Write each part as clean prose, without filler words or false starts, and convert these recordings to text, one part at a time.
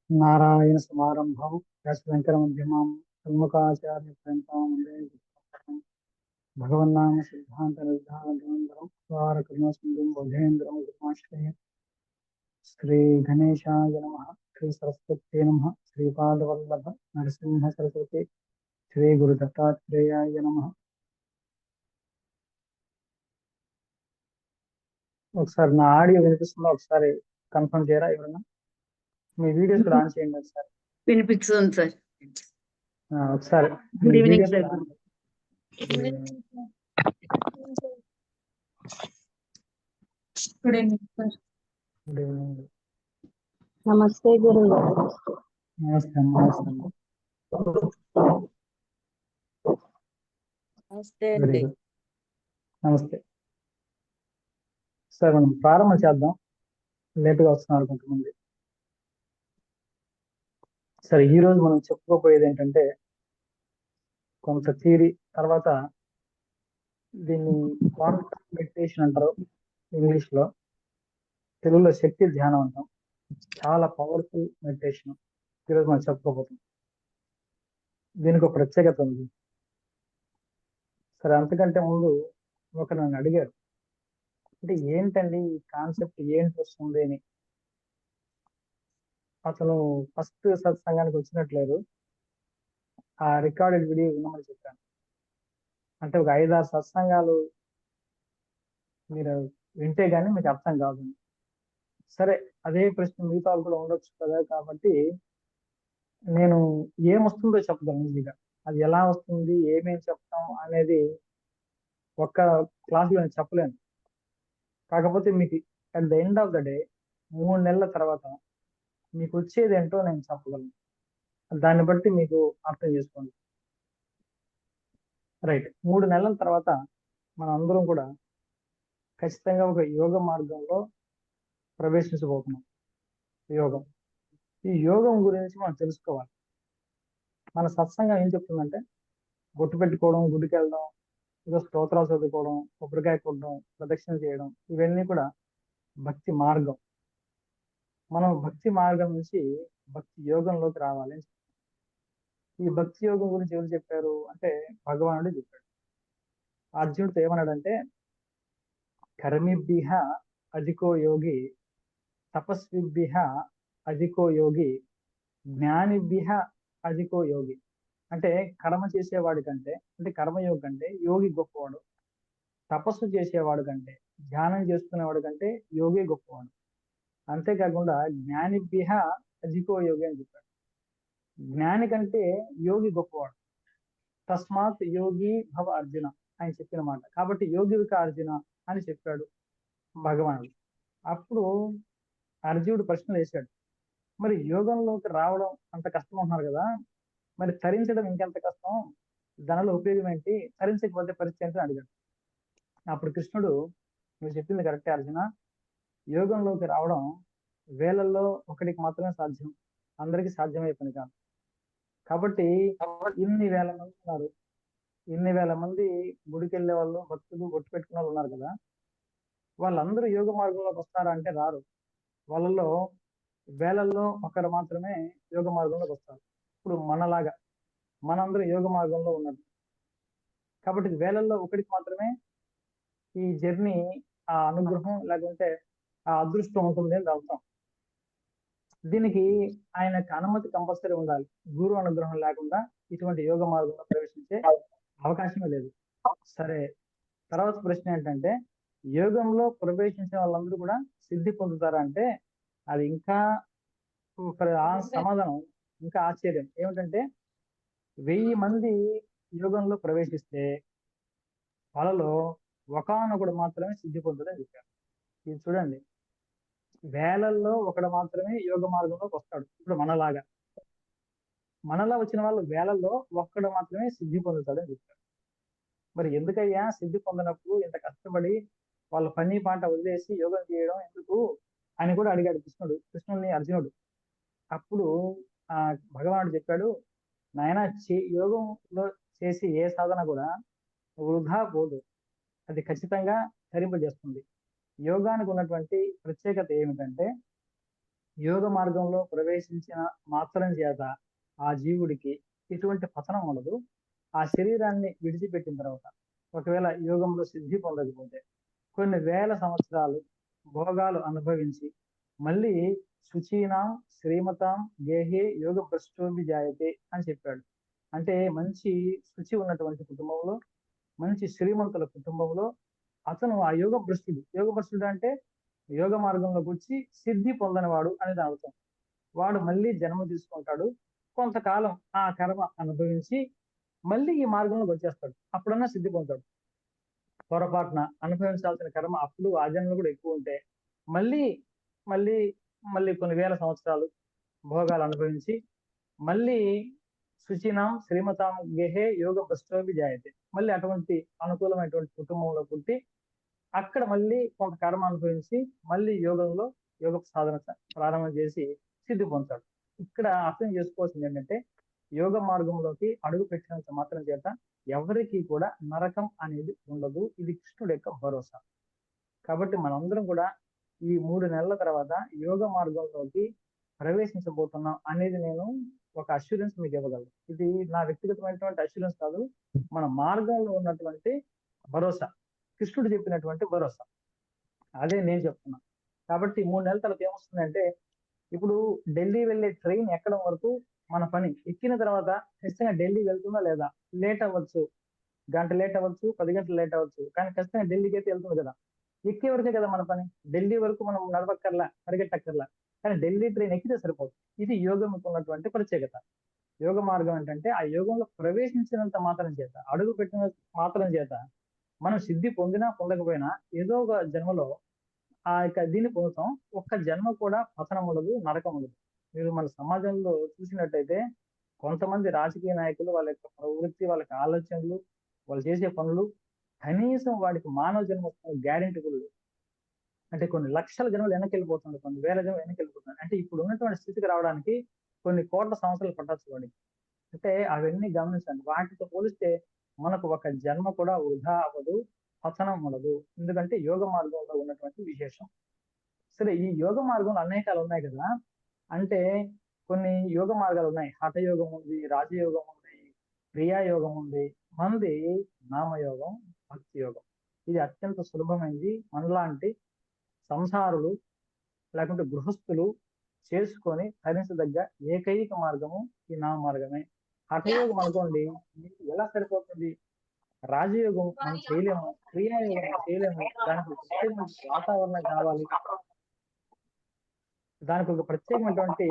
నారాయణ సమారంభం శంకర మధ్యమాం షణ్ముఖాచార్య పర్యంతం వందే గురుపరంపరాం. భగవన్నామ సిద్ధాంత నిర్ధారణం ద్వార కరుణాసింధుం బోధేంద్రం గురుమాశ్రయ. శ్రీ గణేశాయ నమః. శ్రీ సరస్వత్యై నమః. శ్రీపాదవల్లభ నరసింహ సరస్వతి. శ్రీ గురు దత్తాత్రేయాయ నమః. ఒకసారి నా ఆడియో వినిపిస్తుందో ఒకసారి కన్ఫర్మ్ చేయరా ఎవరన్నా? మీ వీడియోస్ కూడా ఆన్ చేయండి ఒకసారి. వినిపిస్తుంది సార్. ఒకసారి good evening sir. Good evening sir. Good evening. నమస్తే గురువు గారు. నమస్తే నమస్తే. నమస్తే వెరీ అండి. గుడ్. నమస్తే సార్. మనం ప్రారంభం చేద్దాం, లేట్గా వస్తున్నారు కొంతమంది. సరే, ఈ రోజు మనం చెప్పుకోబోయేది ఏంటంటే కొంత థియరీ, తర్వాత దీన్ని కాన్సెప్ట్ మెడిటేషన్ అంటారు ఇంగ్లీష్ లో, తెలుగులో శక్తి ధ్యానం అంటాం. చాలా పవర్ఫుల్ మెడిటేషన్ ఈరోజు మనం చెప్పుకోబోతున్నాం. దీనికి ఒక ప్రత్యేకత ఉంది. సరే, అంతకంటే ముందు ఒకరు నన్ను అడిగారు, అంటే ఏంటండి ఈ కాన్సెప్ట్ ఏంటి వస్తుంది అని. అతను ఫస్ట్ సత్సంగానికి వచ్చినట్లేదు, ఆ రికార్డెడ్ వీడియో వినమని చెప్పాను. అంటే ఒక 5-6 సత్సంగాలు మీరు వింటే గానీ మీకు అర్థం కాదు. సరే, అదే ప్రశ్న మిగతా వాళ్ళు కూడా ఉండొచ్చు కదా, కాబట్టి నేను ఏమొస్తుందో చెప్పగలను ఈజీగా. అది ఎలా వస్తుంది, ఏమేమి చెప్తాం అనేది ఒక్క క్లాస్లో నేను చెప్పలేను. కాకపోతే మీకు at the end of the day 3 నెలల తర్వాత మీకు వచ్చేది ఏంటో నేను చెప్పగలను. దాన్ని బట్టి మీకు అర్థం చేసుకోండి. రైట్. 3 నెలల తర్వాత మనం అందరం కూడా ఖచ్చితంగా ఒక యోగ మార్గంలో ప్రవేశించబోతున్నాం. యోగం, ఈ యోగం గురించి మనం తెలుసుకోవాలి. మన సత్సంగం ఏం చెప్తుందంటే బొట్టు పెట్టుకోవడం, గుడికి వెళ్ళడం, ఏదో స్తోత్రాలు చదువుకోవడం, కొబ్బరికాయ కొట్టడం, ప్రదక్షిణ చేయడం, ఇవన్నీ కూడా భక్తి మార్గం. మనం భక్తి మార్గం నుంచి భక్తి యోగంలోకి రావాలి. ఈ భక్తి యోగం గురించి ఎవరు చెప్పారు అంటే భగవానుడు చెప్పాడు. అర్జునుడితో ఏమన్నాడంటే, కర్మిభ్యః అధికో యోగి, తపస్విభ్యః అధికో యోగి, జ్ఞానిభ్యః అధికో యోగి. అంటే కర్మ చేసేవాడి కంటే, అంటే కర్మయోగి కంటే యోగి గొప్పవాడు. తపస్సు చేసేవాడు కంటే, ధ్యానం చేసుకునేవాడు కంటే యోగి గొప్పవాడు. అంతేకాకుండా జ్ఞానిభ్యః అధికో యోగి అని చెప్పాడు. జ్ఞాని కంటే యోగి గొప్పవాడు. తస్మాత్ యోగి భవ అర్జున ఆయన చెప్పిన మాట. కాబట్టి యోగివిక అర్జున అని చెప్పాడు భగవానుడు. అప్పుడు అర్జునుడు ప్రశ్నలు వేశాడు. మరి యోగంలోకి రావడం అంత కష్టం అంటున్నారు కదా, మరి తరించడం ఇంకెంత కష్టం, దానిలో ఉపయోగం ఏంటి, తరించకపోతే పరిస్థితి ఏంటి అని అడిగాడు. అప్పుడు కృష్ణుడు, నువ్వు చెప్పింది కరెక్టే అర్జున, యోగంలోకి రావడం వేలల్లో ఒకటికి మాత్రమే సాధ్యం, అందరికీ సాధ్యమయ్యే పని కాదు. కాబట్టి ఇన్ని వేల మంది ఉన్నారు, ఇన్ని వేల మంది గుడికి వెళ్ళే వాళ్ళు, భక్తులు, బొట్టు పెట్టుకున్న వాళ్ళు ఉన్నారు కదా, వాళ్ళందరూ యోగ మార్గంలోకి వస్తారా అంటే రారు. వాళ్ళలో వేలల్లో ఒకరు మాత్రమే యోగ మార్గంలోకి వస్తారు. ఇప్పుడు మనలాగా మనందరూ యోగ మార్గంలో ఉన్నది. కాబట్టి వేలల్లో ఒకటికి మాత్రమే ఈ జర్నీ, ఆ అనుగ్రహం లేకుంటే ఆ అదృష్టం ఉంటుంది అని అర్థం. దీనికి ఆయనకు అనుమతి కంపల్సరీ ఉండాలి. గురు అనుగ్రహం లేకుండా ఇటువంటి యోగ మార్గంలో ప్రవేశించే అవకాశమే లేదు. సరే, తర్వాత ప్రశ్న ఏంటంటే, యోగంలో ప్రవేశించిన వాళ్ళందరూ కూడా సిద్ధి పొందుతారా అంటే, అది ఇంకా ఆ సమాధానం ఇంకా ఆశ్చర్యం. ఏమిటంటే 1000 మంది యోగంలో ప్రవేశిస్తే వాళ్ళలో ఒకానొకడు మాత్రమే సిద్ధి పొందుతాడని చెప్పారు. ఇది చూడండి, వేలల్లో ఒకడు మాత్రమే యోగ మార్గంలోకి వస్తాడు. ఇప్పుడు మనలా వచ్చిన వాళ్ళు వేలల్లో ఒక్కడు మాత్రమే సిద్ధి పొందుతాడని చెప్పారు. మరి ఎందుకయ్యా సిద్ధి పొందినప్పుడు ఇంత కష్టపడి వాళ్ళ పని పాట వదిలేసి యోగం చేయడం ఎందుకు అని కూడా అడిగాడు కృష్ణుడిని అర్జునుడు. అప్పుడు ఆ భగవానుడు చెప్పాడు, నాయన, యోగంలో చేసి ఏ సాధన కూడా వృధా పోదు, అది ఖచ్చితంగా తరింపజేస్తుంది. యోగానికి ఉన్నటువంటి ప్రత్యేకత ఏమిటంటే, యోగ మార్గంలో ప్రవేశించిన మాత్రం చేత ఆ జీవుడికి ఎటువంటి పతనం ఉండదు. ఆ శరీరాన్ని విడిచిపెట్టిన తర్వాత ఒకవేళ యోగంలో సిద్ధి పొందకపోతే కొన్ని వేల సంవత్సరాలు భోగాలు అనుభవించి మళ్ళీ శుచీనాం శ్రీమతాం గేహే యోగ భ్రష్టోభి జాయతే అని చెప్పాడు. అంటే మంచి శుచి ఉన్నటువంటి కుటుంబంలో, మంచి శ్రీమంతుల కుటుంబంలో అతను ఆ యోగ భ్రష్టుడు అంటే యోగ మార్గంలోకి వచ్చి సిద్ధి పొందనివాడు అని దాని అర్థం. వాడు మళ్ళీ జన్మ తీసుకుంటాడు, కొంతకాలం ఆ కర్మ అనుభవించి మళ్ళీ ఈ మార్గంలోకి వచ్చేస్తాడు, అప్పుడన్నా సిద్ధి పొందుతాడు. పొరపాటున అనుభవించాల్సిన కర్మ అప్పుడు ఆ జన్మలో కూడా ఎక్కువ ఉంటే మళ్ళీ మళ్ళీ మళ్ళీ కొన్ని వేల సంవత్సరాలు భోగాలు అనుభవించి మళ్ళీ శుచినాం శ్రీమతాం గేహే యోగ భ్రష్టోభి జాయతే, మళ్ళీ అటువంటి అనుకూలమైనటువంటి కుటుంబంలో పుట్టి అక్కడ మళ్ళీ కొంత కర్మ అనుభవించి మళ్ళీ యోగ సాధన ప్రారంభం చేసి సిద్ధి పొందుతాడు. ఇక్కడ అర్థం చేసుకోవాల్సింది ఏంటంటే, యోగ మార్గంలోకి అడుగు పెట్టినంత మాత్రం చేత ఎవరికి కూడా నరకం అనేది ఉండదు. ఇది కృష్ణుడి యొక్క భరోసా. కాబట్టి మనందరం కూడా ఈ 3 నెలల తర్వాత యోగ మార్గంలోకి ప్రవేశించబోతున్నాం అనేది నేను ఒక అష్యూరెన్స్ మీకు ఇవ్వగలను. ఇది నా వ్యక్తిగతమైనటువంటి అష్యూరెన్స్ కాదు, మన మార్గంలో ఉన్నటువంటి భరోసా, కృష్ణుడు చెప్పినటువంటి భరోసా, అదే నేను చెప్తున్నా. కాబట్టి 3 నెలల తర్వాత ఏమొస్తుందంటే, ఇప్పుడు ఢిల్లీ వెళ్ళే ట్రైన్ ఎక్కడం వరకు మన పని. ఎక్కిన తర్వాత ఖచ్చితంగా ఢిల్లీ వెళ్తుందా లేదా, లేట్ అవ్వచ్చు, గంట లేట్ అవ్వచ్చు, 10 గంటలు లేట్ అవ్వచ్చు, కానీ ఖచ్చితంగా ఢిల్లీకి అయితే వెళ్తుంది కదా. ఎక్కే వరకే కదా మన పని. ఢిల్లీ వరకు మనం నడవక్కర్లా, పరిగెట్టక్కర్లా, కానీ ఢిల్లీ ట్రైన్ ఎక్కితే సరిపోతుంది. ఇది యోగంకు ఉన్నటువంటి ప్రత్యేకత. యోగ మార్గం ఏంటంటే, ఆ యోగంలో ప్రవేశించినంత మాత్రం చేత, అడుగు పెట్టిన మాత్రం చేత మనం సిద్ధి పొందినా పొందకపోయినా ఏదో ఒక జన్మలో ఆ యొక్క దీన్ని పొందుతాం. ఒక్క జన్మ కూడా పతనం ఉండదు, నరకం ఉండదు. మీరు మన సమాజంలో చూసినట్టయితే కొంతమంది రాజకీయ నాయకులు వాళ్ళ యొక్క ప్రవృత్తి, వాళ్ళకి ఆలోచనలు, వాళ్ళు చేసే పనులు కనీసం వాడికి మానవ జన్మ గ్యారెంటీ కూడా లేదు. అంటే కొన్ని లక్షల జన్మలు వెనక్కి వెళ్ళిపోతుంది, కొన్ని వేల జన్మలు వెనక్కి వెళ్ళిపోతుంది. అంటే ఇప్పుడు ఉన్నటువంటి స్థితికి రావడానికి కొన్ని కోట్ల సంవత్సరాలు పట్టచ్చు వాడికి. అంటే అవన్నీ గమనించండి. వాటితో పోలిస్తే మనకు ఒక జన్మ కూడా వృధా అవ్వదు, పతనం ఉండదు. ఎందుకంటే యోగ మార్గంలో ఉన్నటువంటి విశేషం. సరే, ఈ యోగ మార్గంలో అనేకాలు ఉన్నాయి కదా. అంటే కొన్ని యోగ మార్గాలు ఉన్నాయి. హఠయోగం ఉంది, రాజయోగం ఉంది, క్రియాయోగం ఉంది. మనది నామయోగం, భక్తి యోగం. ఇది అత్యంత సులభమైంది. మనలాంటి సంసారులు లేకుంటే గృహస్థులు చేసుకొని తరించదగ్గ ఏకైక మార్గము ఈ నామ మార్గమే. హఠయోగం అనుకోండి, మీకు ఎలా సరిపోతుంది. రాజయోగం మనం చేయలేము, క్రియాయోగం మనం చేయలేము. దానికి ఒక ప్రత్యేకమైన వాతావరణం కావాలి, దానికి ఒక ప్రత్యేకమైనటువంటి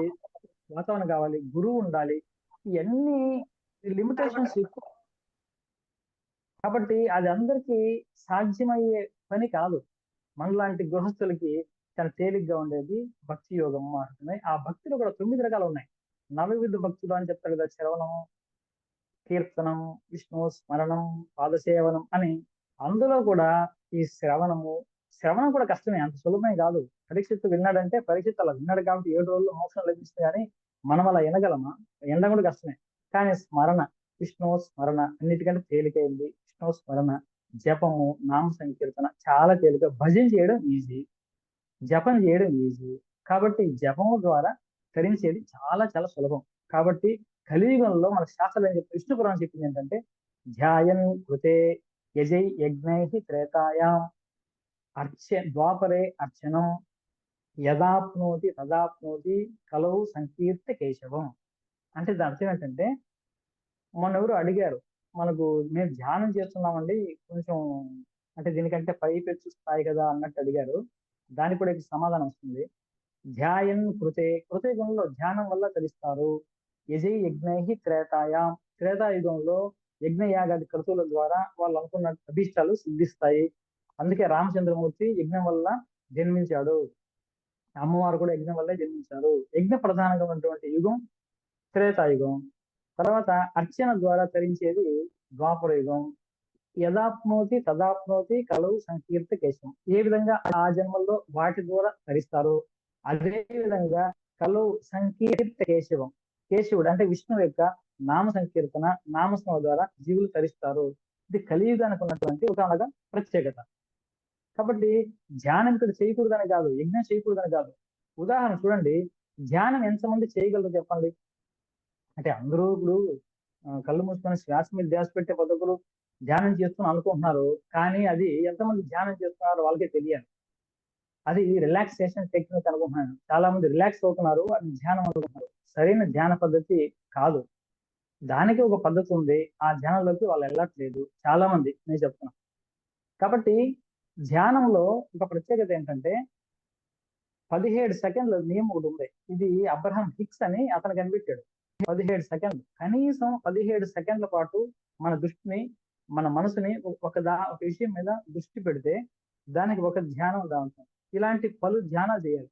వాతావరణం కావాలి, గురువు ఉండాలి. ఇవన్నీ లిమిటేషన్స్ ఎక్కువ. కాబట్టి అది అందరికీ సాధ్యమయ్యే పని కాదు. మనలాంటి గృహస్థులకి చాలా తేలిగ్గా ఉండేది భక్తి యోగం మాత్రమే. ఆ భక్తిలో కూడా 9 రకాలు ఉన్నాయి. నవవిధ భక్తులు అని చెప్తారు కదా! శ్రవణం, కీర్తనం, విష్ణు స్మరణం, పాదసేవనం అని. అందులో కూడా ఈ శ్రవణం కూడా కష్టమే. అంత సులభమే కాదు. పరీక్షిత్తు విన్నాడంటే పరీక్షిత్తు అలా విన్నాడు కాబట్టి 7 రోజుల్లో మోక్షం లభిస్తుంది కానీ మనం అలా వినగలమా? వినడం కూడా కష్టమే. కానీ స్మరణ, విష్ణు స్మరణ అన్నిటికంటే తేలికైంది. విష్ణు స్మరణ, జపము, నామ సంకీర్తన చాలా తేలిక. భజన చేయడం ఈజీ, జపం చేయడం ఈజీ. కాబట్టి జపము ద్వారా తరించేది చాలా చాలా సులభం. కాబట్టి కలియుగంలో మన శాస్త్రం ఏం చెప్తుంది, విష్ణు పురాణం చెప్పింది ఏంటంటే ధ్యాయన్ కృతే యజై యజ్ఞై త్రేతాయాం ద్వాపరే అర్చనం యదాప్నోతి తదాప్నోతి కలవు సంకీర్త కేశవం. అంటే దాని అర్థం ఏంటంటే, మొన్న ఎవరు అడిగారు, మనకు మేము ధ్యానం చేస్తున్నామండి కొంచెం, అంటే దీనికంటే పైపెచ్చు స్థాయి కదా అన్నట్టు అడిగారు. దానికి కూడా ఇక్కడ సమాధానం వస్తుంది. ధ్యాయన్ కృతే గుణంలో ధ్యానం వల్ల తెలుస్తారు. యజై యజ్ఞై త్రేతాయాం, త్రేతాయుగంలో యజ్ఞ యాగాది క్రతువుల ద్వారా వాళ్ళు అనుకున్న అభీష్టాలు సిద్ధిస్తాయి. అందుకే రామచంద్రమూర్తి యజ్ఞం వల్ల జన్మించాడు. అమ్మవారు కూడా యజ్ఞం వల్లే జన్మించారు. యజ్ఞ ప్రధానంగా ఉన్నటువంటి యుగం త్రేతాయుగం. తర్వాత అర్చన ద్వారా తరించేది ద్వాపర యుగం. యదాప్నోతి తదాప్నోతి కలవు సంకీర్త కేశవం. ఏ విధంగా ఆ జన్మల్లో వాటి ద్వారా తరిస్తారు, అదే విధంగా కలవు సంకీర్త కేశవం, కేశవుడు అంటే విష్ణువు యొక్క నామ సంకీర్తన, నామస్మరణ ద్వారా జీవులు తరిస్తారు. ఇది కలియుగానికి ఉన్నటువంటి ఒక ప్రత్యేకత. కాబట్టి ధ్యానం ఇక్కడ చేయకూడదని కాదు, యజ్ఞం చేయకూడదని కాదు. ఉదాహరణ చూడండి, ధ్యానం ఎంతమంది చేయగలరు చెప్పండి? అంటే అందరూ ఇప్పుడు కళ్ళు మూసుకొని శ్వాస మీద ధ్యాస పెట్టే పద్ధతులు ధ్యానం చేస్తున్నా అనుకుంటున్నారు. కానీ అది ఎంతమంది ధ్యానం చేస్తున్నారో వాళ్ళకే తెలియాలి. అది రిలాక్సేషన్ టెక్నిక్ అనుకుంటున్నాను. చాలా మంది రిలాక్స్ అవుతున్నారు, అది ధ్యానం అనుకుంటున్నారు. సరైన ధ్యాన పద్ధతి కాదు. దానికి ఒక పద్ధతి ఉంది. ఆ ధ్యానంలోకి వాళ్ళు వెళ్ళట్లేదు చాలా మంది, నేను చెప్తున్నా. కాబట్టి ధ్యానంలో ఒక ప్రత్యేకత ఏంటంటే 17 సెకండ్ల నియమం ఒకటి ఉంది. ఇది అబ్రహాం హిక్స్ అని అతను కనిపెట్టాడు. 17 సెకండ్లు, కనీసం 17 సెకండ్ల పాటు మన దృష్టిని, మన మనసుని ఒక విషయం మీద దృష్టి పెడితే దానికి ఒక ధ్యానం దాంట్లో. ఇలాంటి పలు ధ్యానాలు చేయాలి.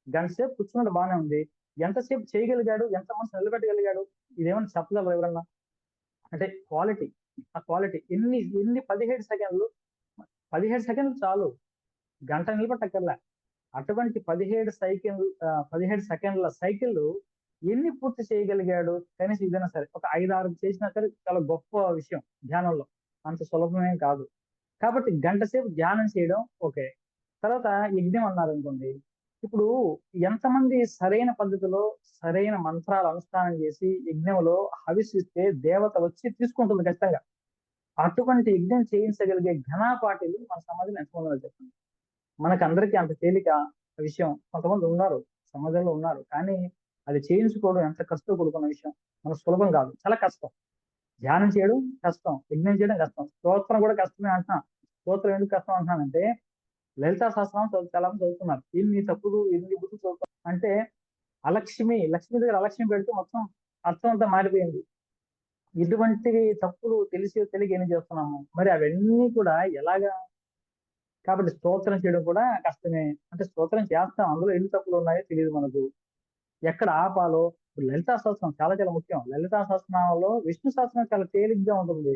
గంట సేపు కూర్చున్నది బాగానే ఉంది. ఎంతసేపు చేయగలిగాడు, ఎంత మనసు నిలబెట్టగలిగాడు, ఇదేమన్నా చెప్పగలరు ఎవరన్నా? అంటే క్వాలిటీ, ఆ క్వాలిటీ ఎన్ని ఎన్ని 17 సెకండ్లు చాలు, గంట నిలబెట్టక్కర్లే. అటువంటి 17 సెకండ్ల సైకిల్ ఎన్ని పూర్తి చేయగలిగాడు? కనీసం ఇదైనా సరే ఒక 5-6 చేసినా సరే చాలా గొప్ప విషయం ధ్యానంలో. అంత సులభమేం కాదు. కాబట్టి గంట సేపు ధ్యానం చేయడం ఓకే. తర్వాత యజ్ఞం అన్నారు అనుకోండి. ఇప్పుడు ఎంతమంది సరైన పద్ధతిలో సరైన మంత్రాలు అనుష్ఠానం చేసి యజ్ఞంలో హవిస్సిస్తే దేవత వచ్చి తీసుకుంటుంది ఖచ్చితంగా. అటువంటి యజ్ఞం చేయించగలిగే ఘనాపాటిలు మన సమాజంలో ఎంతమంది ఉన్నారు చెప్పండి? మనకందరికీ అంత తేలిక విషయం కొంతమంది ఉన్నారు, సమాజంలో ఉన్నారు. కానీ అది చేయించుకోవడం ఎంత కష్టం కూడుకున్న విషయం. మనకు సులభం కాదు, చాలా కష్టం. ధ్యానం చేయడం కష్టం, యజ్ఞం చేయడం కష్టం, స్తోత్రం కూడా కష్టమే అంటున్నా. స్తోత్రం ఎందుకు కష్టం అంటున్నానంటే, లలితా సహస్రనామం చాలా మంది చదువుతున్నారు. ఇన్ని బుద్ధులు చదువుతున్నారు అంటే లక్ష్మి దగ్గర అలక్ష్మి పెడితే మొత్తం అర్థం అంతా మారిపోయింది. ఇటువంటివి తప్పులు తెలియక ఏం చేస్తున్నాము మరి, అవన్నీ కూడా ఎలాగా? కాబట్టి స్తోత్రం చేయడం కూడా కష్టమే. అంటే స్తోత్రం చేస్తాం, అందులో ఎన్ని తప్పులు ఉన్నాయో తెలియదు మనకు. ఎక్కడ ఆపాలో, ఇప్పుడు లలితా సహస్రం చాలా చాలా ముఖ్యం. లలితా సహస్రనామంలో విష్ణు సహస్రం చాలా తేలిగ్గా ఉంటుంది.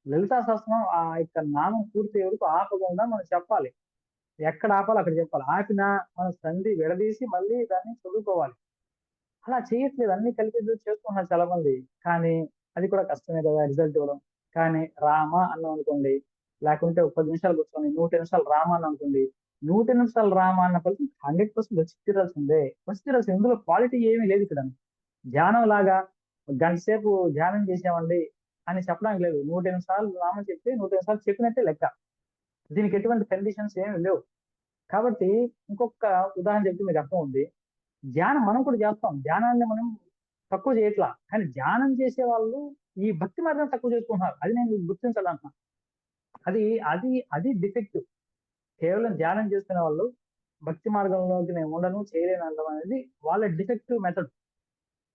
లలితా సహస్రం ఆ యొక్క నామం పూర్తి వరకు ఆపకుండా మనం చెప్పాలి. ఎక్కడ ఆపాలో అక్కడ చెప్పాలి. ఆపినా మనం సంధి విడదీసి మళ్ళీ దాన్ని చదువుకోవాలి. అలా చేయట్లేదు, అన్ని కలిపి చేస్తున్నారు చాలా మంది. కానీ అది కూడా కష్టమే కదా రిజల్ట్ ఇవ్వడం. కానీ రామ అన్నాం అనుకోండి, లేకుంటే ఒక 10 నిమిషాలు కూర్చొని 100 నిమిషాలు రామ అని అనుకోండి, 100 నిమిషాలు రామ అన్న ఫలితం 100% వచ్చి తీరాల్సిందే. వచ్చి తీరాల్సింది. ఇందులో క్వాలిటీ ఏమీ లేదు ఇక్కడ. ధ్యానం లాగా గంట సేపు ధ్యానం చేసామండి అని చెప్పడానికి లేదు. 108 సార్లు రామ చెప్తే 108 సార్లు చెప్పినట్టే లెక్క. దీనికి ఎటువంటి కండిషన్స్ ఏమి లేవు. కాబట్టి ఇంకొక ఉదాహరణ చెప్తే మీకు అర్థం ఉంది. ధ్యానం మనం కూడా చేస్తాం, ధ్యానాన్ని మనం తక్కువ చేయట్లా. కానీ ధ్యానం చేసే వాళ్ళు ఈ భక్తి మార్గం తక్కువ చేసుకుంటున్నారు. అది నేను గుర్తించాలంటున్నా. అది అది అది డిఫెక్ట్. కేవలం ధ్యానం చేసుకునే వాళ్ళు భక్తి మార్గంలోకి నేను ఉండను, చేయలేను అనడం అనేది వాళ్ళ డిఫెక్టివ్ మెథడ్.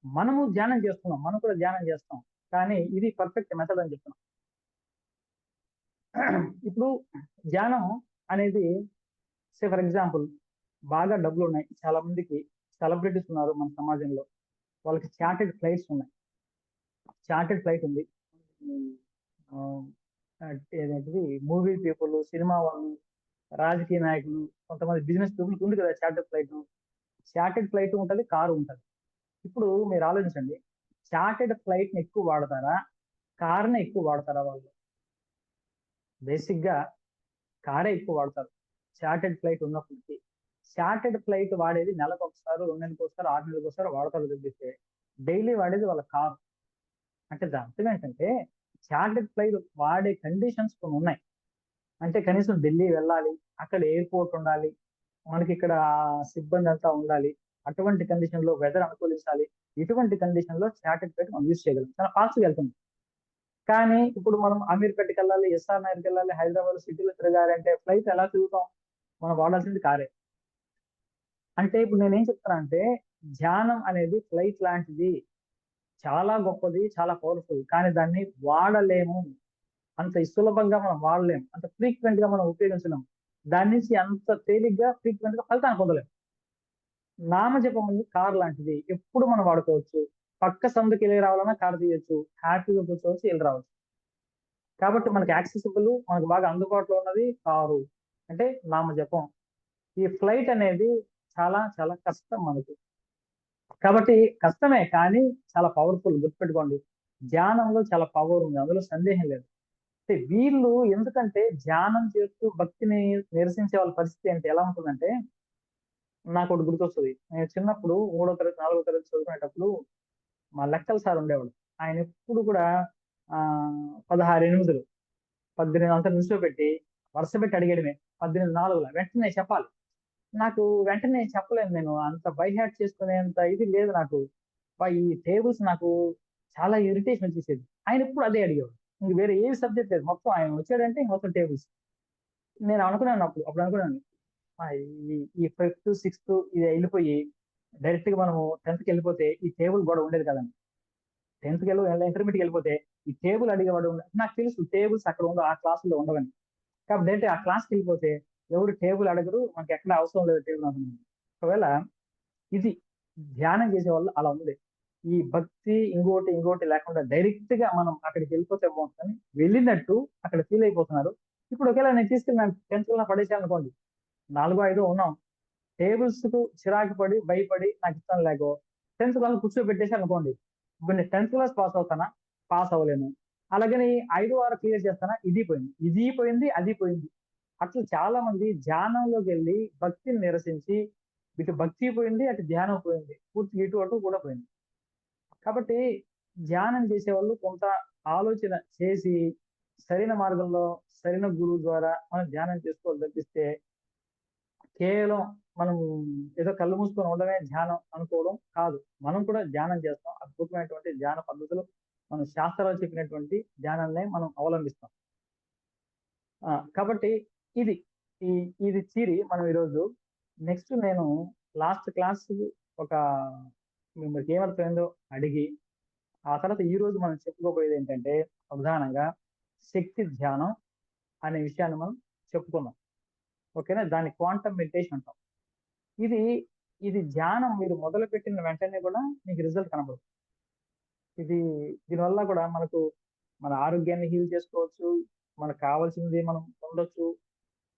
మనము ధ్యానం చేస్తున్నాం, మనం కూడా ధ్యానం చేస్తాం, కానీ ఇది పర్ఫెక్ట్ మెథడ్ అని చెప్తున్నాం. ఇప్పుడు ధ్యానం అనేది ఫర్ ఎగ్జాంపుల్ బాగా డబ్బులు ఉన్నాయి, చాలా మందికి సెలబ్రిటీస్ ఉన్నారు మన సమాజంలో, వాళ్ళకి చార్టెడ్ ఫ్లైట్స్ ఉన్నాయి. చార్టెడ్ ఫ్లైట్ ఉంది. ఆ, ఏదేంటిది మూవీ పీపుల్, సినిమా వాళ్ళు, రాజకీయ నాయకులు, కొంతమంది బిజినెస్ పీపుల్ ఉంది కదా చార్టెడ్ ఫ్లైట్. చార్టెడ్ ఫ్లైట్ ఉంటుంది, కారు ఉంటుంది. ఇప్పుడు మీరు ఆలోచించండి, చార్టెడ్ ఫ్లైట్ ని ఎక్కువ వాడతారా, కార్ని ఎక్కువ వాడతారా? వాళ్ళు బేసిక్ గా కారే ఎక్కువ వాడతారు చార్టెడ్ ఫ్లైట్ ఉన్నప్పటికీ. చార్టెడ్ ఫ్లైట్ వాడేది నెలకు ఒకసారి, 2 నెలలకు ఒకసారి, 6 నెలలకు ఒకసారి వాడతారు తప్పిస్తే డైలీ వాడేది వాళ్ళ కారు. అంటే దాని అర్థం ఏంటంటే చార్టెడ్ ఫ్లైట్ వాడే కండిషన్స్ కొన్ని ఉన్నాయి. అంటే కనీసం ఢిల్లీ వెళ్ళాలి, అక్కడ ఎయిర్పోర్ట్ ఉండాలి, మనకి ఇక్కడ సిబ్బంది అంతా ఉండాలి, అటువంటి కండిషన్ లో వెదర్ అనుకూలించాలి. ఇటువంటి కండిషన్ లో చార్టెడ్ ఫ్లైట్ మనం యూజ్ చేయగలం, చాలా ఫాస్ట్ గా వెళ్తుంది. కానీ ఇప్పుడు మనం అమీర్పేటకి వెళ్ళాలి, ఎస్ఆర్ నగర్కి వెళ్ళాలి, హైదరాబాద్ సిటీలో తిరగాలంటే ఫ్లైట్ ఎలా తిరుగుతాం? మనం వాడాల్సింది కారే. అంటే ఇప్పుడు నేనేం చెప్తాను అంటే, ధ్యానం అనేది ఫ్లైట్ లాంటిది, చాలా గొప్పది, చాలా పవర్ఫుల్, కానీ దాన్ని వాడలేము, అంత సులభంగా మనం వాడలేము, అంత ఫ్రీక్వెంట్ గా మనం ఉపయోగించలేము, దాని నుంచి అంత తేలిగ్గా ఫ్రీక్వెంట్ గా ఫలితాన్ని పొందలేము. నామజపం ఉంది కార్ లాంటిది, ఎప్పుడు మనం వాడుకోవచ్చు. పక్క సందుకి వెళ్ళి రావాలన్నా కార్ తీయొచ్చు, హ్యాపీగా కూర్చోవచ్చు, వెళ్ళి రావచ్చు. కాబట్టి మనకి యాక్సెసిబుల్, మనకు బాగా అందుబాటులో ఉన్నది కారు, అంటే నామజపం. ఈ ఫ్లైట్ అనేది చాలా చాలా కష్టం మనకి. కాబట్టి కష్టమే, కానీ చాలా పవర్ఫుల్, గుర్తుపెట్టుకోండి. ధ్యానంలో చాలా పవర్ ఉంది, అందులో సందేహం లేదు. అంటే వీళ్ళు ఎందుకంటే ధ్యానం చేస్తూ భక్తిని నిరసించే వాళ్ళ పరిస్థితి అంటే ఎలా ఉంటుందంటే, నాకు ఒకటి గుర్తొస్తుంది. నేను చిన్నప్పుడు 3వ తరగతి 4వ తరగతి చదువుకునేటప్పుడు మా లెక్కల సార్ ఉండేవాడు. ఆయన ఎప్పుడు కూడా 16 8 18 అంతా నిల్చోబెట్టి వరుస పెట్టి అడిగేయడమే. 18 4 వెంటనే చెప్పాలి. నాకు వెంటనే చెప్పలేను, నేను అంత బై హ్యాట్ చేసుకునేంత ఇది లేదు నాకు. ఈ టేబుల్స్ నాకు చాలా ఇరిటేషన్ వచ్చేసేది. ఆయన ఎప్పుడు అదే అడిగేవాడు, ఇంక వేరే ఏ సబ్జెక్ట్ లేదు, మొత్తం ఆయన వచ్చాడంటే ఇంక మొత్తం టేబుల్స్. నేను అనుకున్నాను, అప్పుడు అనుకున్నాను, ఆ, ఈ ఈ 5th 6th ఇది వెళ్ళిపోయి డైరెక్ట్ గా మనము 10th కి వెళ్ళిపోతే ఈ టేబుల్ కూడా ఉండేది కదండి. 10th కి ఇంటర్మీడియట్ వెళ్ళిపోతే ఈ టేబుల్ అడిగేవాడు నాకు తెలుసు, టేబుల్స్ అక్కడ ఉండవు, ఆ క్లాసులో ఉండవని. కాబట్టి డైరెక్ట్ ఆ క్లాస్కి వెళ్ళిపోతే ఎవరు టేబుల్ అడగరు, మనకి ఎక్కడ అవసరం లేదు టేబుల్ అనుకున్నాను. ఒకవేళ ఇది ధ్యానం చేసే వాళ్ళు అలా ఉంది, ఈ భక్తి ఇంకోటి ఇంకోటి లేకుండా డైరెక్ట్ గా మనం అక్కడికి వెళ్ళిపోతే బాగుంటుందని వెళ్ళినట్టు అక్కడ ఫీల్ అయిపోతున్నారు. ఇప్పుడు ఒకవేళ నేను తీసుకెళ్ళి 10th క్లాస్ పడేసాను అనుకోండి, 4 5 ఉన్నాం, టేబుల్స్ కు చిరాకు పడి భయపడి నాకు ఇష్టం లేకో 10th క్లాస్ కూర్చోబెట్టేసి అనుకోండి, ఇప్పుడు నేను 10th క్లాస్ పాస్ అవుతానా? పాస్ అవ్వలేను. అలాగని 5 6 క్లియర్ చేస్తానా? ఇది పోయింది, ఇది పోయింది, అది పోయింది. అట్లా చాలా మంది ధ్యానంలోకి వెళ్ళి భక్తిని నిరసించి, ఇటు భక్తి పోయింది, అటు ధ్యానం పోయింది, పూర్తి ఇటు అటు కూడా పోయింది. కాబట్టి ధ్యానం చేసే వాళ్ళు కొంత ఆలోచన చేసి సరైన మార్గంలో సరైన గురువు ద్వారా మనం ధ్యానం చేసుకోవాలి తప్పిస్తే కేవలం మనం ఏదో కళ్ళు మూసుకొని ఉండడమే ధ్యానం అనుకోవడం కాదు. మనం కూడా ధ్యానం చేస్తాం, అద్భుతమైనటువంటి ధ్యాన పద్ధతులు మనం శాస్త్రాలు చెప్పినటువంటి ధ్యానాన్నే మనం అవలంబిస్తాం. కాబట్టి ఇది ఈ ఇది థియరీ మనం ఈరోజు. నెక్స్ట్ నేను లాస్ట్ క్లాస్ ఒక మిమ్మల్ని ఏమర్థమైందో అడిగి, ఆ తర్వాత ఈ రోజు మనం చెప్పుకోబోయేది ఏంటంటే ప్రధానంగా శక్తి ధ్యానం అనే విషయాన్ని మనం చెప్పుకున్నాం. ఓకేనా? దాన్ని క్వాంటమ్ మెడిటేషన్ అంటాం. ఇది ఇది ధ్యానం మీరు మొదలు పెట్టిన వెంటనే కూడా మీకు రిజల్ట్ కనబడుతుంది. ఇది దీనివల్ల కూడా మనకు మన ఆరోగ్యాన్ని హీల్ చేసుకోవచ్చు, మనకు కావాల్సింది మనం పొందొచ్చు.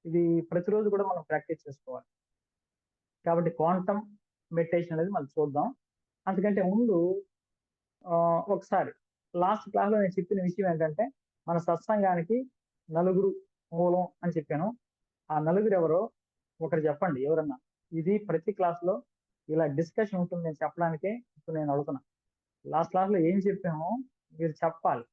ఇది ప్రతిరోజు కూడా మనం ప్రాక్టీస్ చేసుకోవాలి. కాబట్టి క్వాంటమ్ మెడిటేషన్ అనేది మనం చూద్దాం. అందుకంటే ముందు ఒకసారి లాస్ట్ క్లాస్ లో నేను చెప్పిన విషయం ఏంటంటే, మన సత్సంగానికి నలుగురు మూలం అని చెప్పాను. ఆ నలుగురు ఎవరో ఒకరు చెప్పండి ఎవరన్నా. ఇది ప్రతి క్లాస్ లో ఇలా డిస్కషన్ ఉంటుంది నేను చెప్పడానికే ఇప్పుడు నేను అడుగుతున్నా. లాస్ట్ క్లాస్ లో ఏం చెప్పామో మీరు చెప్పాలి,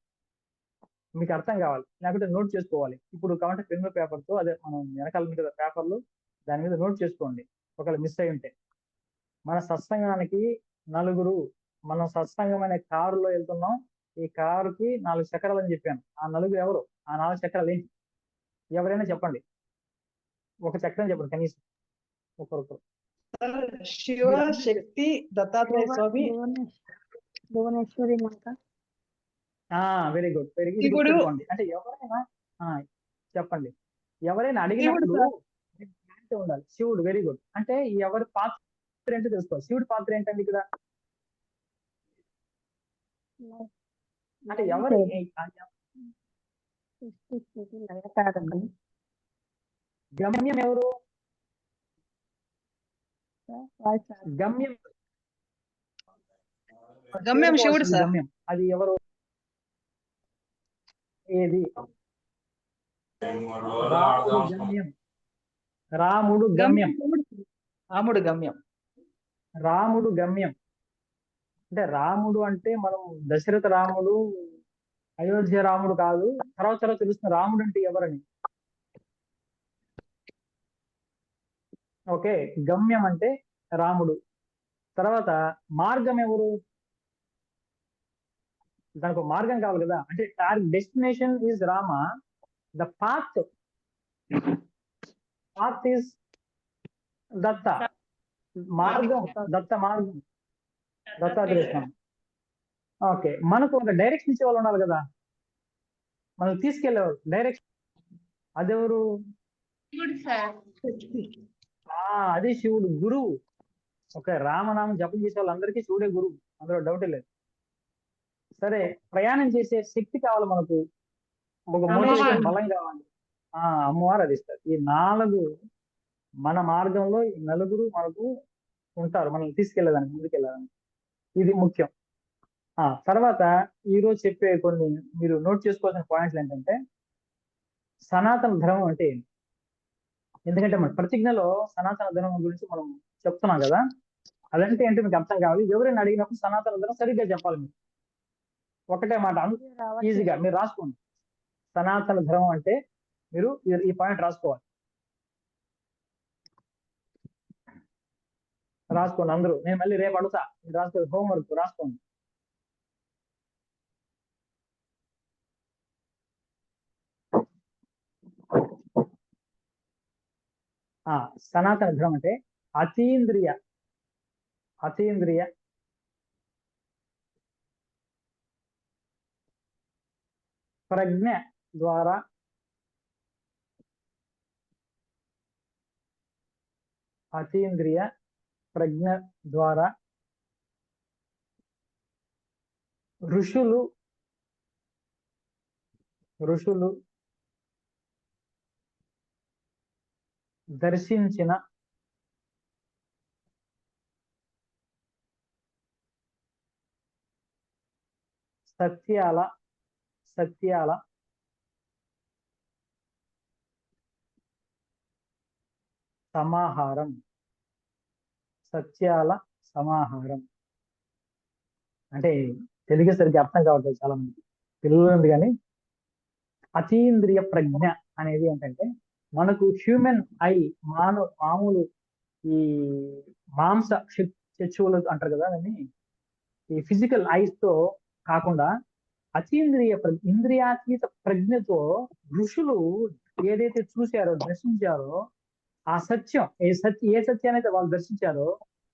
మీకు అర్థం కావాలి, లేకపోతే నోట్ చేసుకోవాలి. ఇప్పుడు కాబట్టి పెన్ను పేపర్తో, అదే మనం వెనకాల మీద పేపర్లు, దాని మీద నోట్ చేసుకోండి ఒకవేళ మిస్ అయి ఉంటే. మన సత్సంగానికి నలుగురు, మనం సత్సంగం అనే కారులో వెళ్తున్నాం, ఈ కారుకి 4 చక్రాలు అని చెప్పాను. ఆ నలుగురు ఎవరు? ఆ 4 చక్రాలు ఏంటి? ఎవరైనా చెప్పండి, ఒక చక్రం చెప్పండి కనీసం ఒకరొకరు. శివ, శక్తి, దత్తాత్రేయ స్వామి, భువనేశ్వరి మాత. వెరీ గుడ్, వెరీ ఇది శివుడు. గుర్తుపెట్టుకోండి. అంటే ఎవరైనా చెప్పండి, ఎవరైనా శివుడు అడిగినప్పుడు సార్. clarity ఉండాలి. శివుడు, వెరీ గుడ్. అంటే ఎవరి పాత్ర ఏంటో తెలుసుకోవాలి. శివుడి పాత్ర ఏంటండి ఇక్కడ? అంటే ఎవరు సృష్టి స్థితి లయకారకుడు. గమ్యం ఎవరు? వాయిస్ రాదు. గమ్యం గమ్యం శివుడు చేరుకోవాల్సిన సార్. గమ్యం అది ఎవరు? ఏది? రాముడు గమ్యం. రాముడు గమ్యం. రాముడు గమ్యం. రాముడు గమ్యం. అంటే రాముడు అంటే మనం దశరథ రాముడు, అయోధ్య రాముడు కాదు. తర్వాత తెలుస్తుంది రాముడు అంటే ఎవరని. ఓకే, గమ్యం అంటే రాముడు. తర్వాత మార్గం ఎవరు? దానికి ఒక మార్గం కావాలి కదా. అంటే destination is Rama, the path is దత్త. మార్గం దత్త, మార్గం దత్తాత్రేయ స్వామి. ఓకే, మనకు ఒక డైరెక్షన్ ఇచ్చే వాళ్ళు ఉండాలి కదా, మనం తీసుకెళ్లేవారు డైరెక్షన్. అదెవరు? అది శివుడు, గురువు. ఓకే, రామనామం జపం చేసే వాళ్ళందరికీ శివుడే గురువు, అందులో డౌటే లేదు. సరే, ప్రయాణం చేసే శక్తి కావాలి మనకు, ఒక మోటివేషన్ బలం కావాలి. అమ్మవారు అది ఇస్తారు. ఈ 4 మన మార్గంలో ఈ 4 మనకు ఉంటారు, మనల్ని తీసుకెళ్లేదానికి, ముందుకెళ్ళడానికి. ఇది ముఖ్యం. తర్వాత ఈరోజు చెప్పే కొన్ని మీరు నోట్ చేసుకోవాల్సిన పాయింట్లు ఏంటంటే, సనాతన ధర్మం అంటే ఏంటి? ఎందుకంటే మన ప్రతిజ్ఞలో సనాతన ధర్మం గురించి మనం చెప్తున్నాం కదా, అదంటే ఏంటి మీకు అర్థం కావాలి. ఎవరైనా అడిగినప్పుడు సనాతన ధర్మం సరిగ్గా చెప్పాలి. మీరు ఒకటే మాట ఈజీగా మీరు రాసుకోండి. సనాతన ధర్మం అంటే మీరు ఈ పాయింట్ రాసుకోవాలి. రాసుకోండి అందరూ. నేను మళ్ళీ రేపు అడుగుతా, మీరు రాసుకోండి, హోంవర్క్ రాసుకోండి. సనాతన ధర్మం అంటే అతీంద్రియ ప్రజ్ఞ ద్వారా ఋషులు దర్శించిన సత్యాల సమాహారం. అంటే తెలుగు సరిగ్గా అర్థం కావట్లేదు చాలా మంది తెలుగులో ఉంది, కానీ అతీంద్రియ ప్రజ్ఞ అనేది ఏంటంటే, మనకు హ్యూమన్ ఐ, మామూలు ఈ మాంస చక్షువులు అంటారు కదా, దాన్ని ఈ ఫిజికల్ ఐస్ తో కాకుండా ఇంద్రియాతీత ప్రజ్ఞతో ఋషులు ఏదైతే చూశారో, దర్శించారో ఆ సత్యం, ఏ సత్యాన్ని అయితే వాళ్ళు దర్శించారో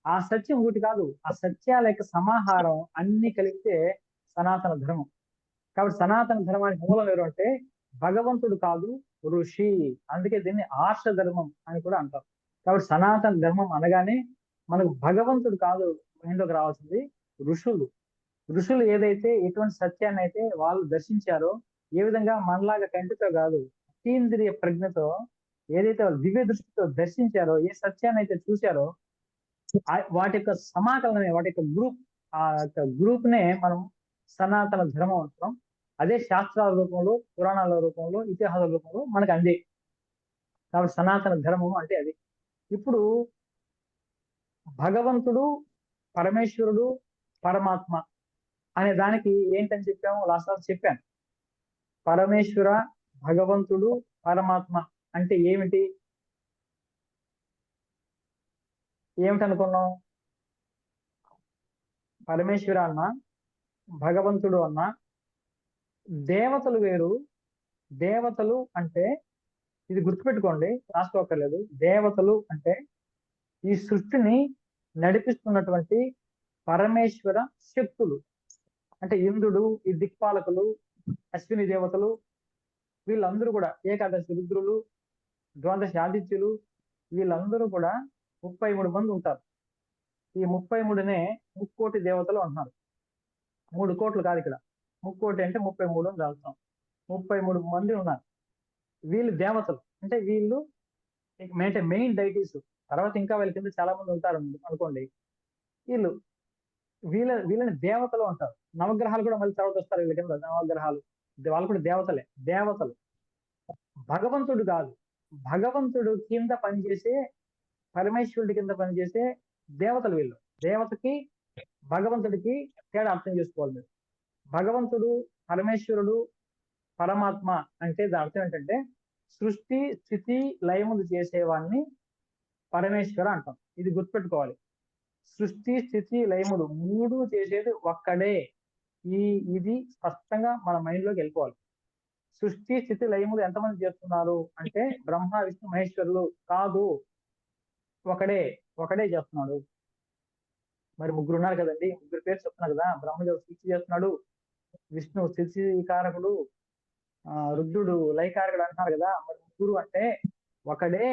ఆ సత్యం ఒకటి కాదు, ఆ సత్యాల యొక్క సమాహారం అన్ని కలిపితే సనాతన ధర్మం. కాబట్టి సనాతన ధర్మానికి మూలం ఎవరు అంటే భగవంతుడు కాదు, ఋషి. అందుకే దీన్ని ఆర్ష ధర్మం అని కూడా అంటారు. కాబట్టి సనాతన ధర్మం అనగానే మనకు భగవంతుడు కాదు మైండ్లోకి రావాల్సింది, ఋషులు ఏదైతే ఎటువంటి సత్యాన్ని అయితే వాళ్ళు దర్శించారో, ఏ విధంగా మనలాగా కంటితో కాదు అతీంద్రియ ప్రజ్ఞతో ఏదైతే వాళ్ళు దివ్య దృష్టితో దర్శించారో, ఏ సత్యాన్ని అయితే చూశారో వాటి యొక్క సమాకలనమే, వాటి యొక్క గ్రూప్ నే మనం సనాతన ధర్మం అంటున్నాం. అదే శాస్త్రాల రూపంలో, పురాణాల రూపంలో, ఇతిహాసాల రూపంలో మనకు అందే. కాబట్టి సనాతన ధర్మం అంటే అది. ఇప్పుడు భగవంతుడు, పరమేశ్వరుడు, పరమాత్మ అనే దానికి ఏంటని చెప్పాము, లాస్ట్ సార్ చెప్పాను. పరమేశ్వర, భగవంతుడు, పరమాత్మ అంటే ఏమిటనుకున్నాం? పరమేశ్వర అన్న, భగవంతుడు అన్న, దేవతలు వేరు. దేవతలు అంటే ఇది గుర్తుపెట్టుకోండి, రాసుకోక్కర్లేదు. దేవతలు అంటే ఈ సృష్టిని నడిపిస్తున్నటువంటి పరమేశ్వర శక్తులు. అంటే ఇంద్రుడు, ఈ దిక్పాలకులు, అశ్విని దేవతలు, వీళ్ళందరూ కూడా ఏకాదశి రుద్రులు, ద్వాదశ ఆదిత్యులు, వీళ్ళందరూ కూడా 33 మంది ఉంటారు. ఈ 33నే ముక్కోటి దేవతలు అంటున్నారు. 3 కోట్లు కాదు ఇక్కడ. ముక్కోటి అంటే 33 అని రాస్తాం. 33 మంది ఉన్నారు. వీళ్ళు దేవతలు. అంటే వీళ్ళు అంటే మెయిన్ డైటీస్. తర్వాత ఇంకా వీళ్ళ కింద చాలా మంది ఉంటారు అనుకోండి. వీళ్ళు వీళ్ళని దేవతలు అంటారు. నవగ్రహాలు కూడా మళ్ళీ తర్వాత వస్తారు వీళ్ళ కింద. నవగ్రహాలు వాళ్ళు కూడా దేవతలే. దేవతలు భగవంతుడు కాదు. భగవంతుడు కింద పనిచేసే, పరమేశ్వరుడి కింద పనిచేసే దేవతలు వీళ్ళు. దేవతకి భగవంతుడికి తేడా అర్థం చేసుకోవాలి మీరు. భగవంతుడు, పరమేశ్వరుడు, పరమాత్మ అంటే దాని అర్థం ఏంటంటే సృష్టి, స్థితి, లయములు చేసేవాడిని పరమేశ్వర అంటాం. ఇది గుర్తుపెట్టుకోవాలి. సృష్టి, స్థితి, లయములు 3 చేసేది ఒక్కడే. ఇది స్పష్టంగా మన మైండ్ లోకి వెళ్ళిపోవాలి. సృష్టి, స్థితి, లయములు ఎంతమంది చేస్తున్నారు అంటే బ్రహ్మ, విష్ణు, మహేశ్వరులు కాదు. ఒకడే చేస్తున్నాడు. మరి 3 ఉన్నారు కదండి. 3 పేరు చెప్తున్నారు కదా. బ్రహ్మదేవుడు సృష్టి చేస్తున్నాడు, విష్ణు స్థితి కారకుడు, రుద్రుడు లయకారకుడు అంటున్నారు కదా. మరి 3 అంటే ఒకడే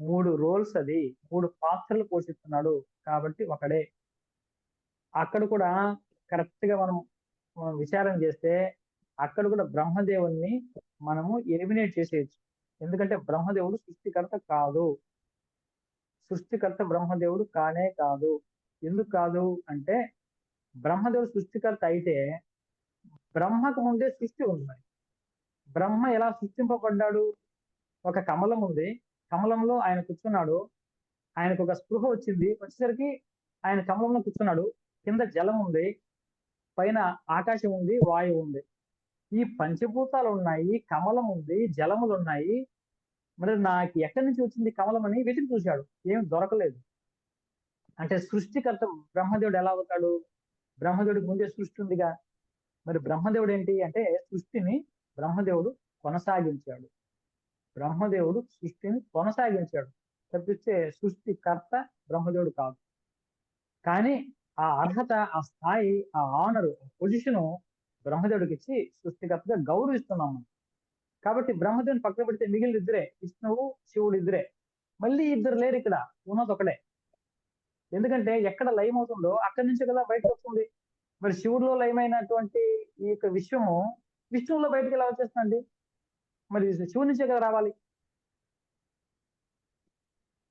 3 రోల్స్, అది 3 పాత్రలు పోషిస్తున్నాడు కాబట్టి ఒకడే. అక్కడ కూడా కరెక్ట్ గా మనం విచారం చేస్తే అక్కడ కూడా బ్రహ్మదేవుణ్ణి మనము ఎలిమినేట్ చేసేయచ్చు. ఎందుకంటే బ్రహ్మదేవుడు సృష్టికర్త కాదు. సృష్టికర్త బ్రహ్మదేవుడు కానే కాదు. ఎందుకు కాదు అంటే బ్రహ్మదేవుడు సృష్టికర్త అయితే బ్రహ్మకు ముందే సృష్టి ఉంది. మరి బ్రహ్మ ఎలా సృష్టింపబడ్డాడు? ఒక కమలం ఉంది. కమలంలో ఆయన కూర్చున్నాడు. ఆయనకు ఒక స్పృహ వచ్చింది. వచ్చేసరికి ఆయన కమలంలో కూర్చున్నాడు. కింద జలం ఉంది, పైన ఆకాశం ఉంది, వాయువు ఉంది. ఈ పంచభూతాలు ఉన్నాయి, కమలం ఉంది, జలములు ఉన్నాయి. మరి నాకు ఎక్కడి నుంచి వచ్చింది కమలం అని వెతికి చూశాడు. ఏం దొరకలేదు. అంటే సృష్టికర్త బ్రహ్మదేవుడు ఎలా అవుతాడు? బ్రహ్మదేవుడికి ముందే సృష్టి ఉందిగా. మరి బ్రహ్మదేవుడు ఏంటి అంటే సృష్టిని బ్రహ్మదేవుడు కొనసాగించాడు. బ్రహ్మదేవుడు సృష్టిని కొనసాగించాడు తప్పిస్తే సృష్టికర్త బ్రహ్మదేవుడు కాదు. కానీ ఆ అర్హత, ఆ స్థాయి, ఆ ఆనరు, పొజిషను బ్రహ్మదేవుడికి ఇచ్చి సృష్టికర్తగా గౌరవిస్తున్నాం మనం. కాబట్టి బ్రహ్మదేవుని పక్కన పెడితే మిగిలిన ఇద్దరే, విష్ణువు, శివుడు ఇద్దరే. మళ్ళీ ఇద్దరు లేరు ఇక్కడ, ఉన్నది ఒకడే. ఎందుకంటే ఎక్కడ లయం అవుతుందో అక్కడి నుంచే కదా బయటకు వస్తుంది. మరి శివుడిలో లయమైనటువంటి ఈ యొక్క విశ్వము విష్ణువులో బయటకు ఎలా వచ్చేస్తుందండి? మరి శివుడి నుంచే కదా రావాలి.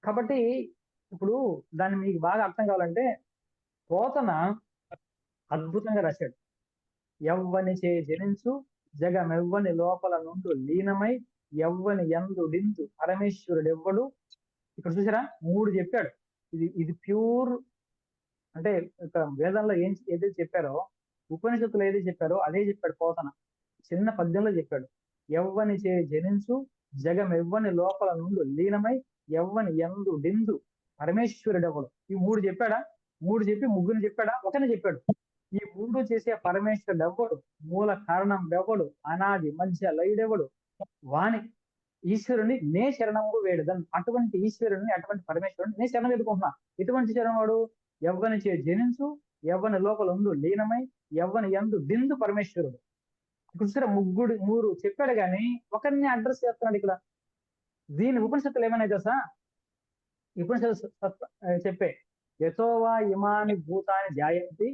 కాబట్టి ఇప్పుడు దాన్ని మీకు బాగా అర్థం కావాలంటే పోతన అద్భుతంగా రాశాడు. ఎవ్వని చే జనించు జగమెవ్వని లోపల నుండు లీనమై ఎవ్వని ఎందు డిందు పరమేశ్వరుడు ఎవ్వడు. ఇక్కడ చూసారా 3 చెప్పాడు. ఇది ప్యూర్. అంటే ఇక్కడ వేదంలో ఏదైతే చెప్పారో, ఉపనిషత్తులు ఏదైతే చెప్పారో అదే చెప్పాడు పోతన. చిన్న పద్యంలో చెప్పాడు. ఎవ్వని చే జనించు జగమెవ్వని లోపల నుండు లీనమై ఎవ్వని ఎందు డిందు పరమేశ్వరుడు ఎవడు. ఈ 3 చెప్పాడా? 3 చెప్పి 3 చెప్పాడా? ఒకనే చెప్పాడు. ఈ 3 చేసే పరమేశ్వరుడు ఎవడు, మూల కారణం ఎవడు, అనాది మధ్య లయుడెవడు, వాణి ఈశ్వరుని నే శరణము వేడుదన్. అటువంటి ఈశ్వరుని, అటువంటి పరమేశ్వరుని నే శరణం వేడుకుంటున్నా. ఎటువంటి శరణం వాడు? ఎవ్వని చే జనించు ఎవ్వని లోపల ఉండు లీనమై ఎవ్వని ఎందు దిందు పరమేశ్వరుడు. ఇప్పుడు చూసారా 3 చెప్పాడు కానీ ఒకరిని అడ్రస్ చేస్తున్నాడు ఇక్కడ. దీని ఉపనిషత్తులు ఏమైనా తెలుసా? ఉపనిషత్తు చెప్పే యథోవా ఇమాని భూతాన్ని జాయంతి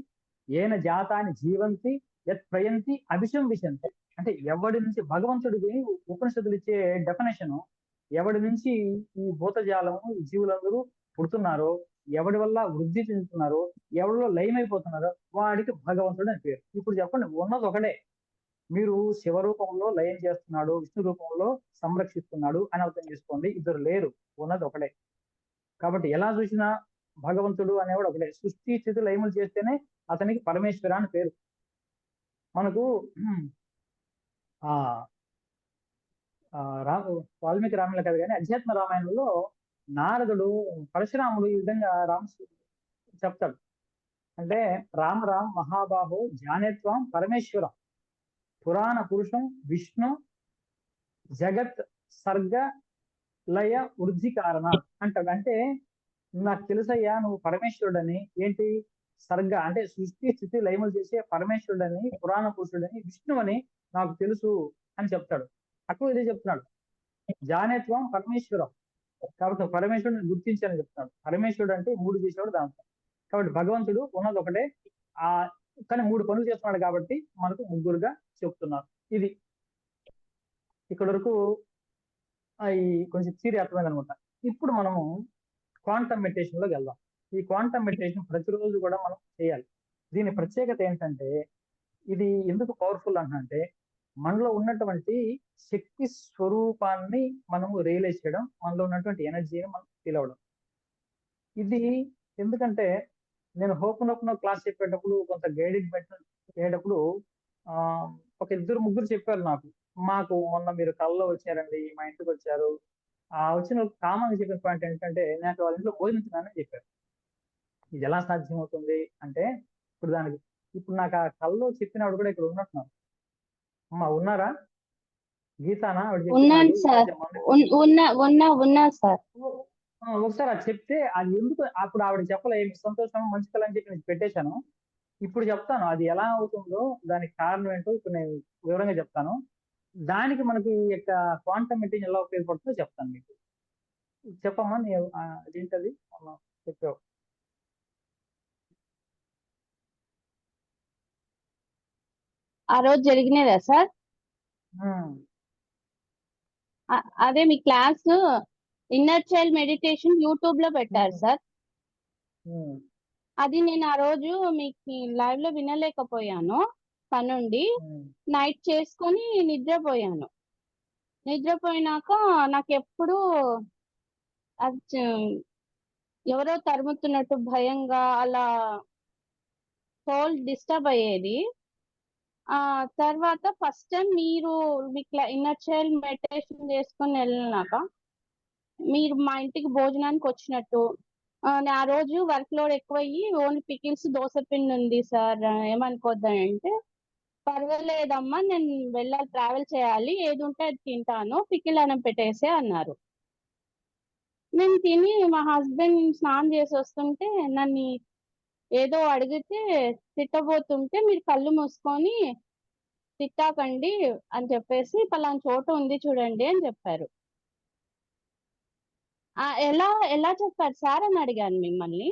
ఏన జాతాన్ని జీవంతి యత్ ప్రయంతి అభిషం విశంతి. అంటే ఎవడి నుంచి భగవంతుడికి ఉపనిషత్తులు ఇచ్చే డెఫినేషన్, ఎవడి నుంచి ఈ భూతజాలము, ఈ జీవులందరూ పుడుతున్నారో, ఎవడి వల్ల వృద్ధి చెందుతున్నారో, ఎవరిలో లయమైపోతున్నారో వాడికి భగవంతుడు అని పేరు. ఇప్పుడు చెప్పండి, ఉన్నది ఒకడే. మీరు శివరూపంలో లయం చేస్తున్నాడు, విష్ణు రూపంలో సంరక్షిస్తున్నాడు అని అర్థం చేసుకోండి. ఇద్దరు లేరు, ఉన్నది ఒకడే. కాబట్టి ఎలా చూసినా భగవంతుడు అనేవాడు ఒకటే. సృష్టి స్థితి లయములు చేస్తేనే అతనికి పరమేశ్వర అని పేరు. మనకు ఆ వాల్మీకి రామాయణం కాదు కానీ అధ్యాత్మ రామాయణంలో నారదుడు పరశురాముడు ఈ విధంగా చెప్తాడు. అంటే రామ రామ మహాబాహో జానేత్వం పరమేశ్వరం పురాణ పురుషం విష్ణు జగత్ సర్గ లయ వృద్ధి కారణ అంటాడు. అంటే నాకు తెలుసయ్యా నువ్వు పరమేశ్వరుడని. ఏంటి? సరిగ్గా అంటే సృష్టి స్థితి లయములు చేసే పరమేశ్వరుడని, పురాణ పురుషుడని, విష్ణువని నాకు తెలుసు అని చెప్తాడు. అక్కడ ఇదే చెప్తున్నాడు, జానేత్వం పరమేశ్వరం. కాబట్టి పరమేశ్వరుడిని గుర్తించాలని చెప్తున్నాడు. పరమేశ్వరుడు అంటే 3 చేసేవాడు దాంట్లో. కాబట్టి భగవంతుడు ఉన్నది ఒకటే, ఆ కానీ 3 పనులు చేస్తున్నాడు కాబట్టి మనకు ముగ్గురుగా చెప్తున్నారు. ఇది ఇక్కడ వరకు ఈ కొంచెం థియరీ అర్థమైంది అనమాట. ఇప్పుడు మనము క్వాంటమ్ మెడిటేషన్ లోకి వెళ్దాం. ఈ క్వాంటమ్ మెడిటేషన్ ప్రతిరోజు కూడా మనం చేయాలి. దీని ప్రత్యేకత ఏంటంటే, ఇది ఎందుకు పవర్ఫుల్ అంటే మనలో ఉన్నటువంటి శక్తి స్వరూపాన్ని మనము రియలైజ్ చేయడం, మనలో ఉన్నటువంటి ఎనర్జీని మనం ఫీల్ అవ్వడం. ఇది ఎందుకంటే నేను హోపనోపనో క్లాస్ చెప్పేటప్పుడు, కొంత గైడెడ్ మెడిటేషన్ చేసేటప్పుడు ఆ ఒక 2-3 చెప్పారు నాకు, మాకు మొన్న మీరు కళ్ళలో వచ్చారండి, మా ఇంటికి వచ్చారు. ఆ వచ్చిన కామన్ చెప్పిన పాయింట్ ఏంటంటే, నాకు వాళ్ళ ఇంట్లో భోజనించినానని చెప్పారు. ఇది ఎలా సాధ్యం అవుతుంది అంటే, ఇప్పుడు నాకు ఆ కళ్ళలో చెప్పినప్పుడు కూడా ఇక్కడ ఉన్నట్టున్నారు. అమ్మా ఉన్నారా? గీతానా ఆవిడ చెప్పింది ఉన్నాను నాకు, సార్. ఉన్నా సార్. ఒకసారి అది చెప్తే అది ఎందుకు అప్పుడు ఆవిడ చెప్పలే, ఏమి సంతోషం మంచి కళ అని చెప్పి నేను పెట్టేశాను. ఇప్పుడు చెప్తాను అది ఎలా అవుతుందో, దానికి కారణం ఏంటో ఇప్పుడు నేను వివరంగా చెప్తాను. దానికి మనకి ఈ యొక్క క్వాంటమ్ మెటీరియల్ ఎలా ఉపయోగపడుతుందో చెప్తాను మీకు. చెప్పమ్మా నీ అదేంటది చెప్పావు. ఆ రోజు జరిగినదా సార్? ఉమ్, అదే మీ class inner child meditation YouTube లో పెట్టారు సార్. ఉమ్, అది నేను ఆ రోజు మీకు లైవ్ లో వినలేకపోయాను పనుండి. ఉమ్, నైట్ చేసుకొని నిద్రపోయాను. నిద్రపోయినాక నాకు ఎప్పుడు అది ఎవరో తరుముతున్నట్టు భయంగా అలా సోల్ డిస్టర్బ్ అయ్యేది. ఆ తర్వాత ఫస్ట్ టైం మీరు మీకు ఇన్నర్ చైల్డ్ మెడిటేషన్ చేసుకొని వెళ్ళినాక మీరు మా ఇంటికి భోజనానికి వచ్చినట్టు, ఆ రోజు వర్క్ లోడ్ ఎక్కువయ్యి ఓన్లీ పికిల్స్ దోశ పిండి ఉంది సార్ ఏమనుకోద్దని అంటే, పర్వాలేదమ్మా నేను వెళ్ళాలి, ట్రావెల్ చేయాలి, ఏది ఉంటే అది తింటాను, పికిల్ అన్నం పెట్టేసే అన్నారు. నేను తిని మా హస్బెండ్ స్నానం చేసి వస్తుంటే నన్ను ఏదో అడిగితే తిట్టబోతుంటే, మీరు కళ్ళు మూసుకొని తిట్టాకండి అని చెప్పేసి పలానా చోటు ఉంది చూడండి అని చెప్పారు. ఎలా ఎలా చెప్పారు సార్ అని అడిగాను మిమ్మల్ని.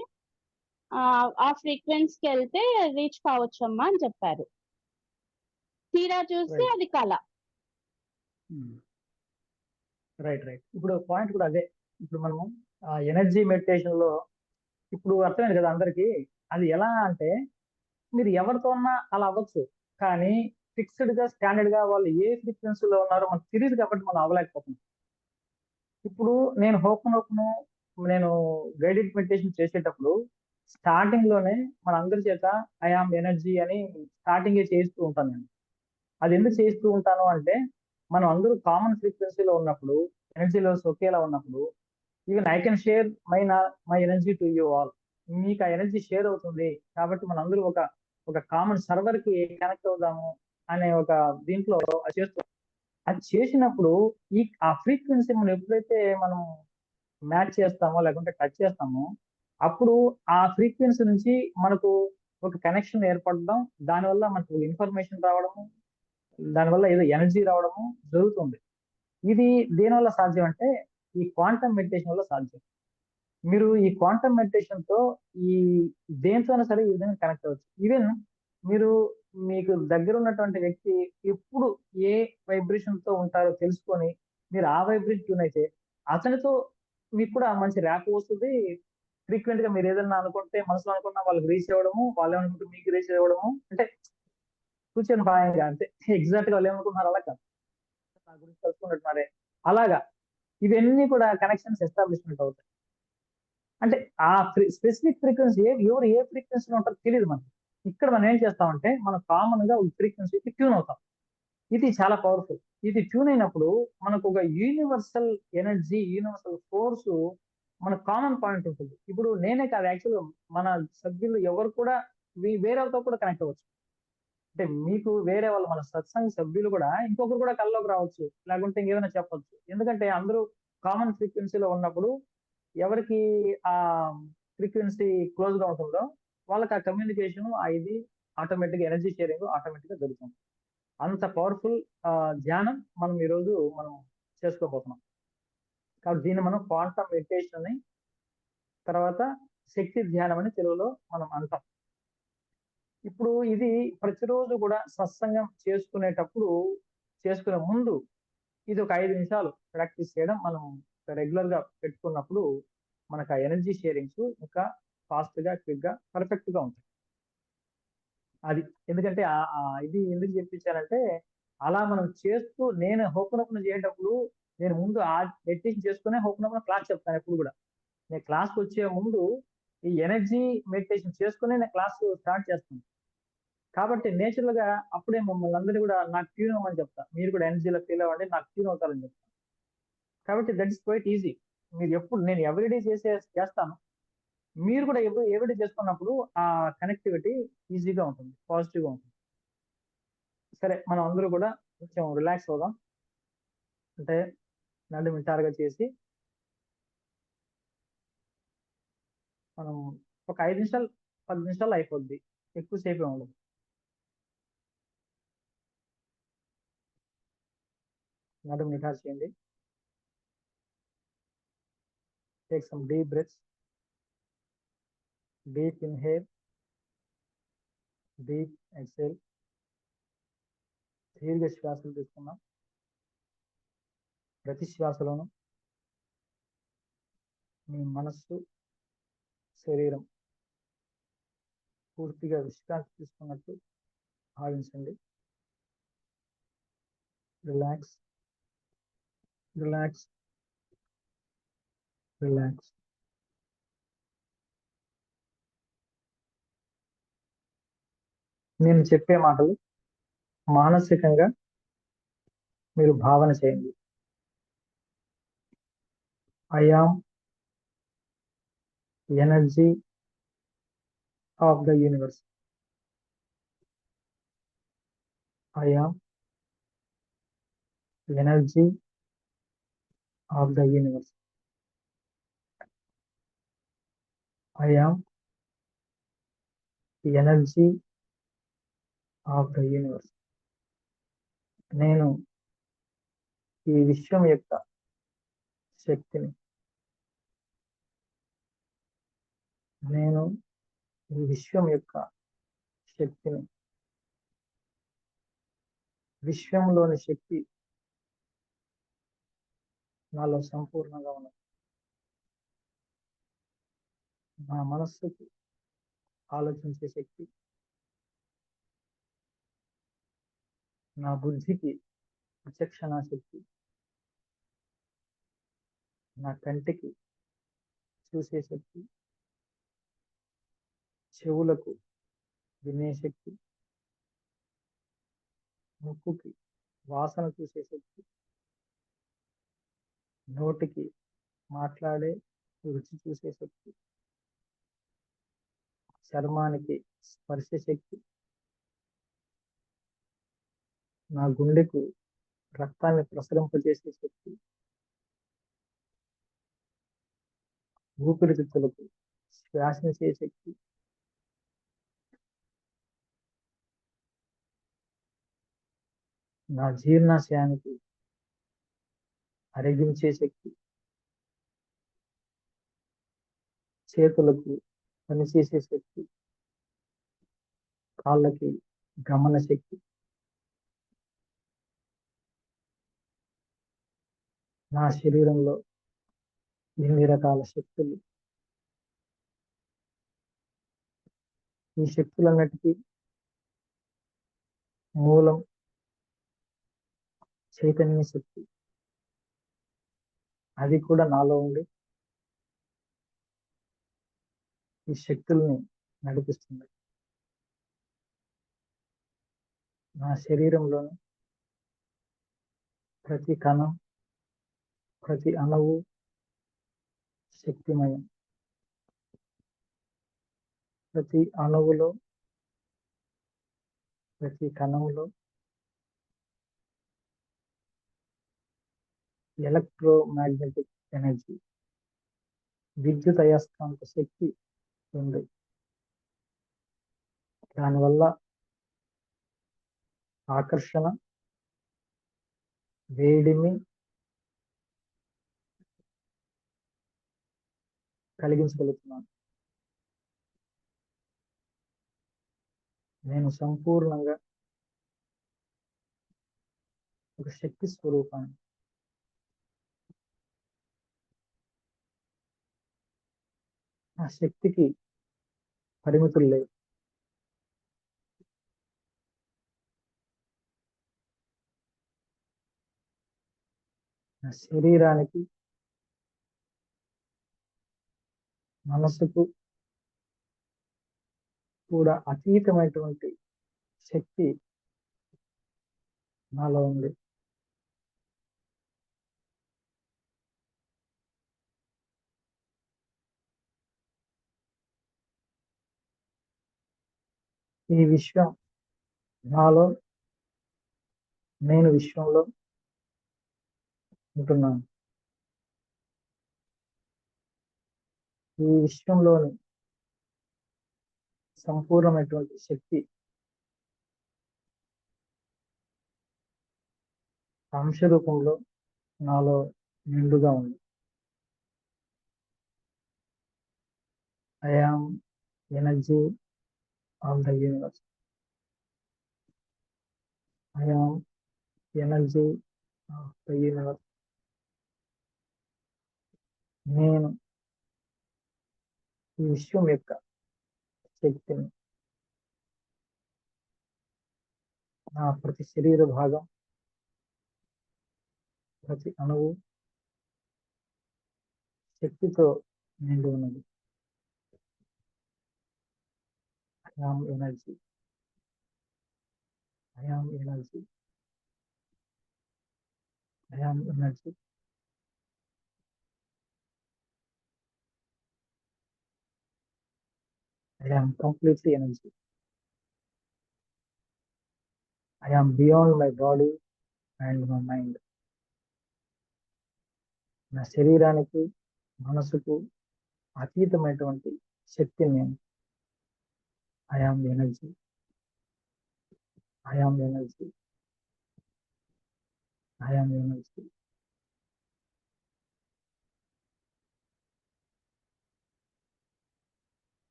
ఆ ఫ్రీక్వెన్సీకి వెళ్తే రీచ్ కావచ్చమ్మా అని చెప్పారు. తీరా చూస్తే Right. అది కళ. Right right. ఇప్పుడు పాయింట్ కూడా అదే. ఇప్పుడు మనము ఎనర్జీ మెడిటేషన్ లో ఇప్పుడు అర్థమైంది కదా అందరికి. అది ఎలా అంటే, మీరు ఎవరితో ఉన్నా అలా అవ్వచ్చు, కానీ ఫిక్స్డ్ గా స్టాండర్డ్ గా వాళ్ళు ఏ ఫ్రీక్వెన్సీలో ఉన్నారో మనకు తెలియదు కాబట్టి మనం అవ్వలేకపోతున్నాం. ఇప్పుడు నేను నేను గైడెడ్ మెడిటేషన్ చేసేటప్పుడు స్టార్టింగ్ లోనే మన అందరి చేత ఐ ఆమ్ ఎనర్జీ అని స్టార్టింగే చేస్తూ ఉంటాను నేను. అది ఎందుకు చేస్తూ ఉంటాను అంటే, మనం అందరూ కామన్ ఫ్రీక్వెన్సీలో ఉన్నప్పుడు, ఎనర్జీ లెవెల్స్ ఒకేలా ఉన్నప్పుడు, even I can share my energy to you all. మీకు ఆ ఎనర్జీ షేర్ అవుతుంది కాబట్టి మన అందరూ ఒక కామన్ సర్వర్ కి కనెక్ట్ అవుదాము అనే ఒక దీంట్లో అది చేస్తూ, అది చేసినప్పుడు ఆ ఫ్రీక్వెన్సీ మనం ఎప్పుడైతే మనం మ్యాచ్ చేస్తామో లేకుంటే టచ్ చేస్తామో, అప్పుడు ఆ ఫ్రీక్వెన్సీ నుంచి మనకు ఒక కనెక్షన్ ఏర్పడడం, దానివల్ల మనకు ఇన్ఫర్మేషన్ రావడము, దానివల్ల ఏదో ఎనర్జీ రావడము జరుగుతుంది. ఇది దేనివల్ల సాధ్యం అంటే, ఈ క్వాంటమ్ మెడిటేషన్ వల్ల సాధ్యం. మీరు ఈ క్వాంటమ్ మెడిటేషన్ తో ఈ దేంతోనైనా సరే ఈ విధంగా కనెక్ట్ అవ్వచ్చు. ఈవెన్ మీరు మీకు దగ్గర ఉన్నటువంటి వ్యక్తి ఎప్పుడు ఏ వైబ్రేషన్ తో ఉంటారో తెలుసుకొని మీరు ఆ వైబ్రేషన్ ట్యూన్ అయితే, అతనితో మీకు కూడా మంచి ర్యాప్ వస్తుంది. ఫ్రీక్వెంట్ గా మీరు ఏదన్నా అనుకుంటే, మనసులో అనుకున్నా వాళ్ళకి రీచ్ అవ్వడము, వాళ్ళు ఏమనుకుంటే మీకు రీచ్ అవ్వడము, అంటే సూచన భాయంగా, అంటే ఎగ్జాక్ట్ గా వాళ్ళు ఏమనుకుంటున్నారు అలా కాదు, నా గురించి తెలుసుకున్నట్టున్నారే అలాగా. ఇవన్నీ కూడా కనెక్షన్స్ ఎస్టాబ్లిష్మెంట్ అవుతాయి. అంటే ఆ స్పెసిఫిక్ ఫ్రీక్వెన్సీ ఎవరు ఏ ఫ్రీక్వెన్సీలో ఉంటారో తెలియదు మనకి. ఇక్కడ మనం ఏం చేస్తామంటే, మనం కామన్ గా ఒక ఫ్రీక్వెన్సీకి ట్యూన్ అవుతాం. ఇది చాలా పవర్ఫుల్. ఇది ట్యూన్ అయినప్పుడు మనకు ఒక యూనివర్సల్ ఎనర్జీ, యూనివర్సల్ ఫోర్స్, మన కామన్ పాయింట్ ఉంటుంది. ఇప్పుడు నేనే కాదు, యాక్చువల్గా మన సభ్యులు ఎవరు కూడా వేరే వాళ్ళతో కూడా కనెక్ట్ అవ్వచ్చు. అంటే మీకు వేరే వాళ్ళు, మన సత్సంగ సభ్యులు కూడా ఇంకొకరు కూడా కల్లోకి రావచ్చు, లేకుంటే ఇంకేమైనా చెప్పొచ్చు. ఎందుకంటే అందరూ కామన్ ఫ్రీక్వెన్సీలో ఉన్నప్పుడు ఎవరికి ఆ ఫ్రీక్వెన్సీ క్లోజ్ గా ఉంటుందో వాళ్ళకి ఆ కమ్యూనికేషన్ ఇది ఆటోమేటిక్ ఎనర్జీ షేరింగ్ ఆటోమేటిక్ గా దొరుకుతుంది. అంత పవర్ఫుల్ ధ్యానం మనం ఈరోజు మనం చేసుకోబోతున్నాం. కాబట్టి దీన్ని మనం క్వాంటమ్ మెడిటేషన్ అని, తర్వాత శక్తి ధ్యానం అని తెలుగులో మనం అంటాం. ఇప్పుడు ఇది ప్రతిరోజు కూడా సత్సంగం చేసుకునే ముందు ఇది ఒక 5 నిమిషాలు ప్రాక్టీస్ చేయడం మనం రెగ్యులర్ గా పెట్టుకున్నప్పుడు మనకు ఆ ఎనర్జీ షేరింగ్స్ ఇంకా ఫాస్ట్ గా, క్విక్ గా, పర్ఫెక్ట్ గా ఉంటాయి. అది ఎందుకంటే ఇది ఎందుకు చెప్పించానంటే, అలా మనం చేస్తూ నేను హోపనోపన చేసేటప్పుడు నేను ముందు ఆ మెడిటేషన్ చేసుకునే హోపనోపన క్లాస్ చెప్తాను ఎప్పుడు కూడా. నేను క్లాస్కి వచ్చే ముందు ఈ ఎనర్జీ మెడిటేషన్ చేసుకునే నేను క్లాస్ స్టార్ట్ చేస్తాను. కాబట్టి నేచురల్ గా అప్పుడే మమ్మల్ని అందరినీ కూడా నాకు ట్యూన్ అవ్వమని చెప్తా. మీరు కూడా ఎనర్జీలో ఫీల్ అవ్వండి, నాకు ట్యూన్ అవుతారని చెప్తాను. కాబట్టి దట్ ఇస్ క్వైట్ ఈజీ. మీరు ఎప్పుడు నేను ఎవ్రీడే చేస్తాను. మీరు కూడా ఎవ్రీడే చేసుకున్నప్పుడు ఆ కనెక్టివిటీ ఈజీగా ఉంటుంది, పాజిటివ్ గా ఉంటుంది. సరే, మనం అందరూ కూడా కొంచెం రిలాక్స్ అవుదాం. అంటే నడుము నిటారుగా చేసి మనం ఒక 5 నిమిషాలు 10 నిమిషాలు అయిపోద్ది, ఎక్కువసేపు ఉండదు. నడుము నిటారు చేయండి. Take some deep breaths. Deep inhale, deep exhale. దీర్ఘ శ్వాసలు తీసుకున్నాం. ప్రతి శ్వాసలోనూ మీ మనస్సు, శరీరం పూర్తిగా విశ్రాంతి తీసుకున్నట్టు భావించండి. Relax, relax, relax. నేను చెప్పే మాటలు మానసికంగా మీరు భావన చేయండి. I am energy of the universe. I am energy of the universe. I am energy of the universe. నేను ఈ విశ్వం యొక్క శక్తిని. నేను ఈ విశ్వం యొక్క శక్తిని. విశ్వంలోని శక్తి నాలో సంపూర్ణంగా ఉన్నది. నా మనస్సుకి ఆలోచించే శక్తి, నా బుద్ధికి విచక్షణ శక్తి, నా కంటికి చూసే శక్తి, చెవులకు వినే శక్తి, ముక్కుకి వాసన చూసే శక్తి, నోటికి మాట్లాడే రుచి చూసే శక్తి, చర్మానికి స్పర్శ శక్తి, నా గుండెకు రక్తాన్ని ప్రసరింపజేసే శక్తి, ఊపిరితిత్తులకు శ్వాసించే శక్తి, నా జీర్ణాశయానికి అరిగించే శక్తి, చేతులకు పనిచేసే శక్తి, కాళ్ళకి గమన శక్తి, నా శరీరంలో ఎన్ని రకాల శక్తులు. ఈ శక్తులన్నిటికీ మూలం చైతన్య శక్తి. అది కూడా నాలో ఉండి ఈ శక్తుల్ని నడిపిస్తుంది. నా శరీరంలోని ప్రతి కణం, ప్రతి అణువు శక్తిమయం. ప్రతి అణువులో, ప్రతి కణంలో ఎలక్ట్రోమాగ్నెటిక్ ఎనర్జీ, విద్యుత్ అయస్కాంత శక్తి ఉంది. దానివల్ల ఆకర్షణ, వేడిమి కలిగించగలుగుతున్నాను. నేను సంపూర్ణంగా ఒక శక్తి స్వరూపాన్ని. ఆ శక్తికి పరిమితులు లేవు. నా శరీరానికి, మనసుకు కూడా అతీతమైనటువంటి శక్తి నాలో ఉంది. ఈ విశ్వం నాలో, నేను విశ్వంలో ఉంటున్నాను. ఈ విశ్వంలోని సంపూర్ణమైనటువంటి శక్తి అంశ రూపంలో నాలో నిండుగా ఉంది. I am energy of the universe. I am energy of the universe. నేను ఈ విశ్వం యొక్క శక్తిని. నా ప్రతి శరీర భాగం, ప్రతి అణువు శక్తితో నిండి ఉన్నది. I am energy. I am energy. I am energy. I am completely energy. I am beyond my body and my mind. నా శరీరానికి, మనసుకు అతీతమైనటువంటి శక్తి నేను. I am energy. I am energy. I am energy.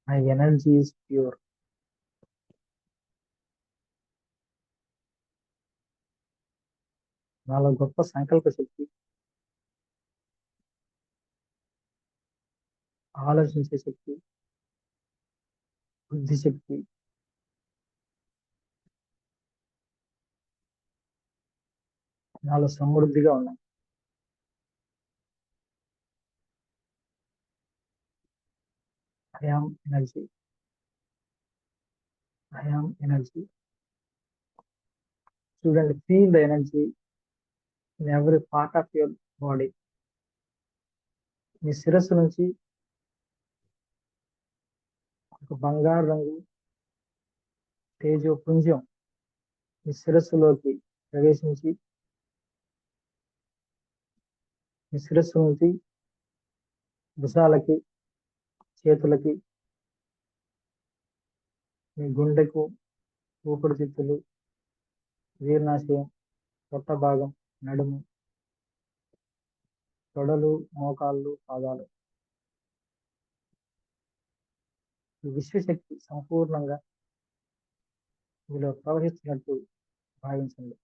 My energy is pure. నాలో గొప్ప సంకల్ప శక్తి, ఆలోచించే శక్తి, బుద్ధి శక్తి నాలో సమృద్ధిగా ఉన్నాయి. I am energy. I am energy. చూడండి, feel the energy in every part of your body. మీ శిరస్సు నుంచి ఒక బంగారు రంగు తేజోపుంజం మీ శిరస్సులోకి ప్రవేశించి, మీ శిరస్సు నుంచి భుజాలకి, చేతులకి, మీ గుండెకు, ఊపిరితిత్తులు, జీర్ణాశయం, పొట్ట భాగం, నడుము, తొడలు, మోకాళ్ళు, పాదాలు. ఈ విశ్వశక్తి సంపూర్ణంగా మీలో ప్రవహిస్తున్నట్టు భావించండి.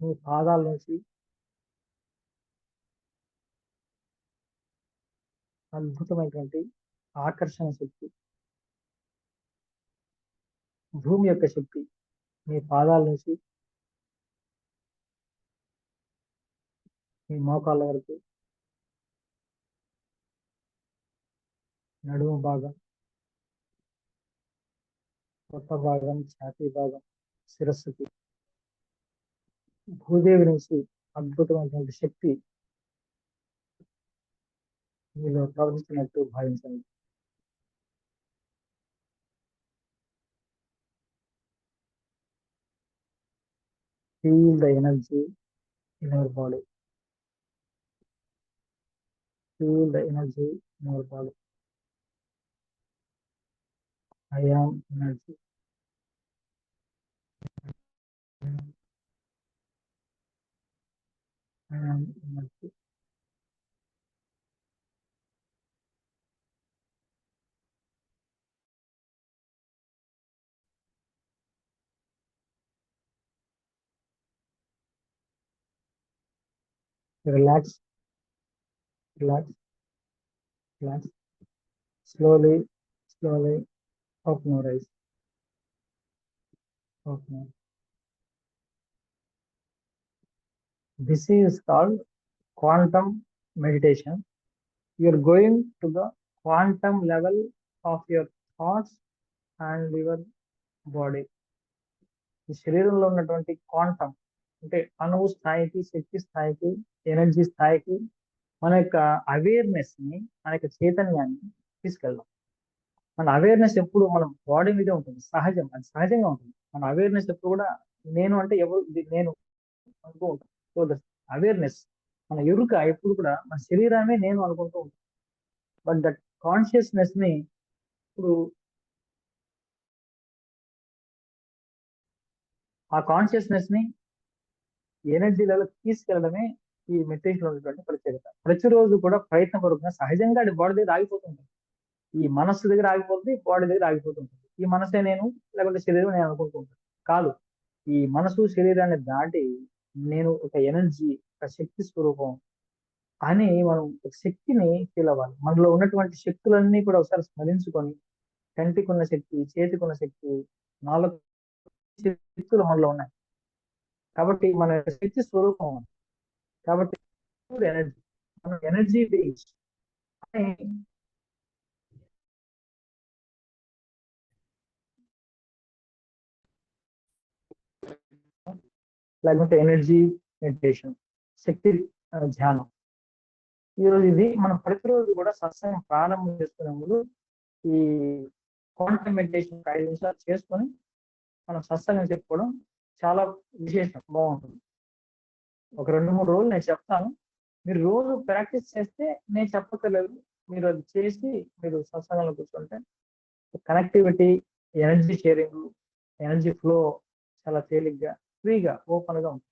మీ పాదాల నుంచి అద్భుతమైనటువంటి ఆకర్షణ శక్తి, భూమి యొక్క శక్తి మీ పాదాల నుంచి మీ మోకాళ్ళ వరకు, నడుము భాగం, పొట్ట భాగం, ఛాతీ భాగం, శిరస్సుకి, భూదేవి నుంచి అద్భుతమైనటువంటి శక్తి మీలో ప్రవహిస్తున్నట్టు భావించండి. Feel the energy in your body. Feel the energy in your body. I am energy. I am energy. Relax, relax, relax. Slowly, slowly open your eyes. Open. This is called quantum meditation. You are going to the quantum level of your thoughts and your body. ఈ శరీరంలో ఉన్నటువంటి quantum అంటే అణువు స్థాయికి, శక్తి స్థాయికి, energy స్థాయికి మన యొక్క అవేర్నెస్ ని, మన యొక్క చైతన్యాన్ని తీసుకెళ్దాం. మన అవేర్నెస్ ఎప్పుడు మన బాడీ మీదే ఉంటుంది, సహజం, అది సహజంగా ఉంటుంది. మన అవేర్నెస్ ఎప్పుడు కూడా నేను అంటే ఎవరు, ఇది నేను అనుకుంటూ ఉంటాం. సో ద అవేర్నెస్, మన ఎరుక ఎప్పుడు కూడా మన శరీరాన్ని నేను అనుకుంటూ ఉంటాం. బట్ దట్ కాన్షియస్నెస్ ని ఇప్పుడు ఆ కాన్షియస్నెస్ ని ఎనర్జీ లెవెల్ తీసుకెళ్ళడమే ఈ మెడిటేషన్ లో ఉన్నటువంటి ప్రత్యేకత. ప్రతిరోజు కూడా ప్రయత్నపూర్వకంగా సహజంగా అది బాడీ దగ్గర ఆగిపోతుంటుంది. ఈ మనస్సు దగ్గర ఆగిపోతుంది, బాడీ దగ్గర ఆగిపోతుంటుంది. ఈ మనసే నేను, లేకపోతే శరీరం నేను అనుకుంటూ ఉంటాను. కాదు, ఈ మనసు శరీరాన్ని దాటి నేను ఒక ఎనర్జీ, ఒక శక్తి స్వరూపం అని మనం ఒక శక్తిని ఫీల్ అవ్వాలి. మనలో ఉన్నటువంటి శక్తులన్నీ కూడా ఒకసారి స్మరించుకొని, కంటికి ఉన్న శక్తి, చేతికి ఉన్న శక్తి, నాలుగు శక్తులు మనలో ఉన్నాయి. కాబట్టి మన శక్తి స్వరూపం. కాబట్టి ఎనర్జీ, మనం ఎనర్జీ బేస్ లేకపోతే ఎనర్జీ మెడిటేషన్, శక్తి ధ్యానం. ఈరోజు ఇది మనం ప్రతిరోజు కూడా సత్సంగం ప్రారంభం చేసుకునే ముందు ఈ క్వాంటమ్ మెడిటేషన్ 5 నిమిషాలు చేసుకొని మనం సత్సంగం చెప్పుకోవడం చాలా విశేషం, బాగుంటుంది. ఒక 2-3 రోజులు నేను చెప్తాను. మీరు రోజు ప్రాక్టీస్ చేస్తే నేను చెప్పక్కర్లేదు, మీరు అది చేసి మీరు సత్సంగంలో కూర్చుంటే connectivity, energy sharing, energy flow చాలా తేలిగ్గా, ఫ్రీగా, ఓపెన్ గా ఉంటుంది.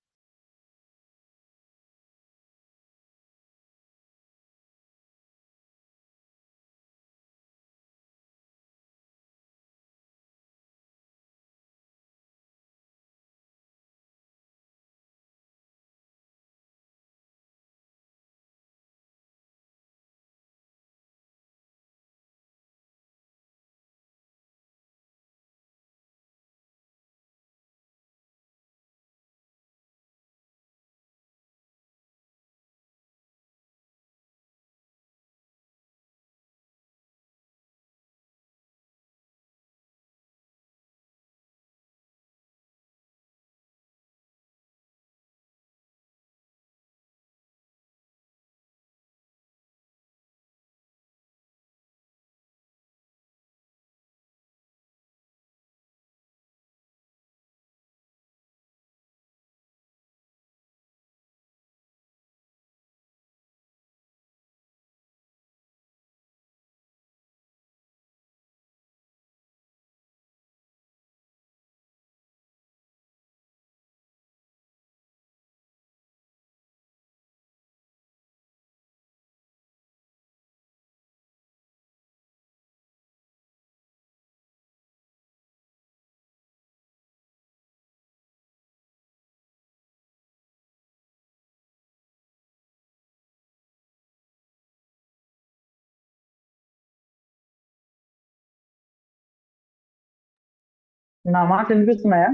నా మాట వినిపిస్తున్నాయా?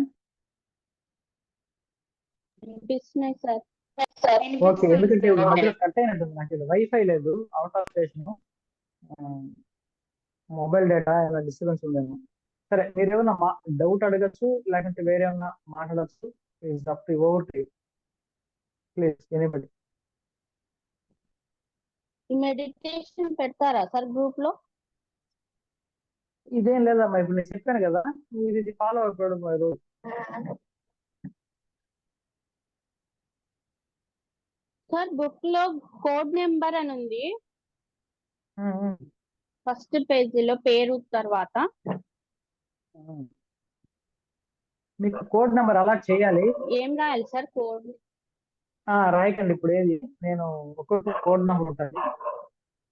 వినిపిస్తున్నాయి సార్. ఓకే, ఎందుకంటే ఇప్పుడు మధ్యలో కట్ అయినట్టుంది. నాకు ఇది వైఫై లేదు, out of station, mobile data ఏమైనా డిస్టర్బెన్స్ ఉందేమో. సరే, మీరు ఏమైనా డౌట్ అడగచ్చు, లేకుంటే వేరే ఏమైనా మాట్లాడచ్చు. It's up to over to please anybody. ఈ మెడిటేషన్ పెడతారా సార్ గ్రూప్ లో? ఇదేం లేదమ్మా, ఇప్పుడు నేను చెప్పాను కదా, మీరు ఇది ఫాలో అయిపోవడం మీరు. సార్ బుక్ లో కోడ్ నెంబర్ అని ఉంది ఫస్ట్ పేజీలో పేరు తర్వాత. మీకు కోడ్ నెంబర్ అలాట్ చేయాలి. ఏం రాయాలి సార్ కోడ్? రాయకండి ఇప్పుడు ఏది, నేను ఒక్కొక్క కోడ్ నెంబర్ ఉంటుంది,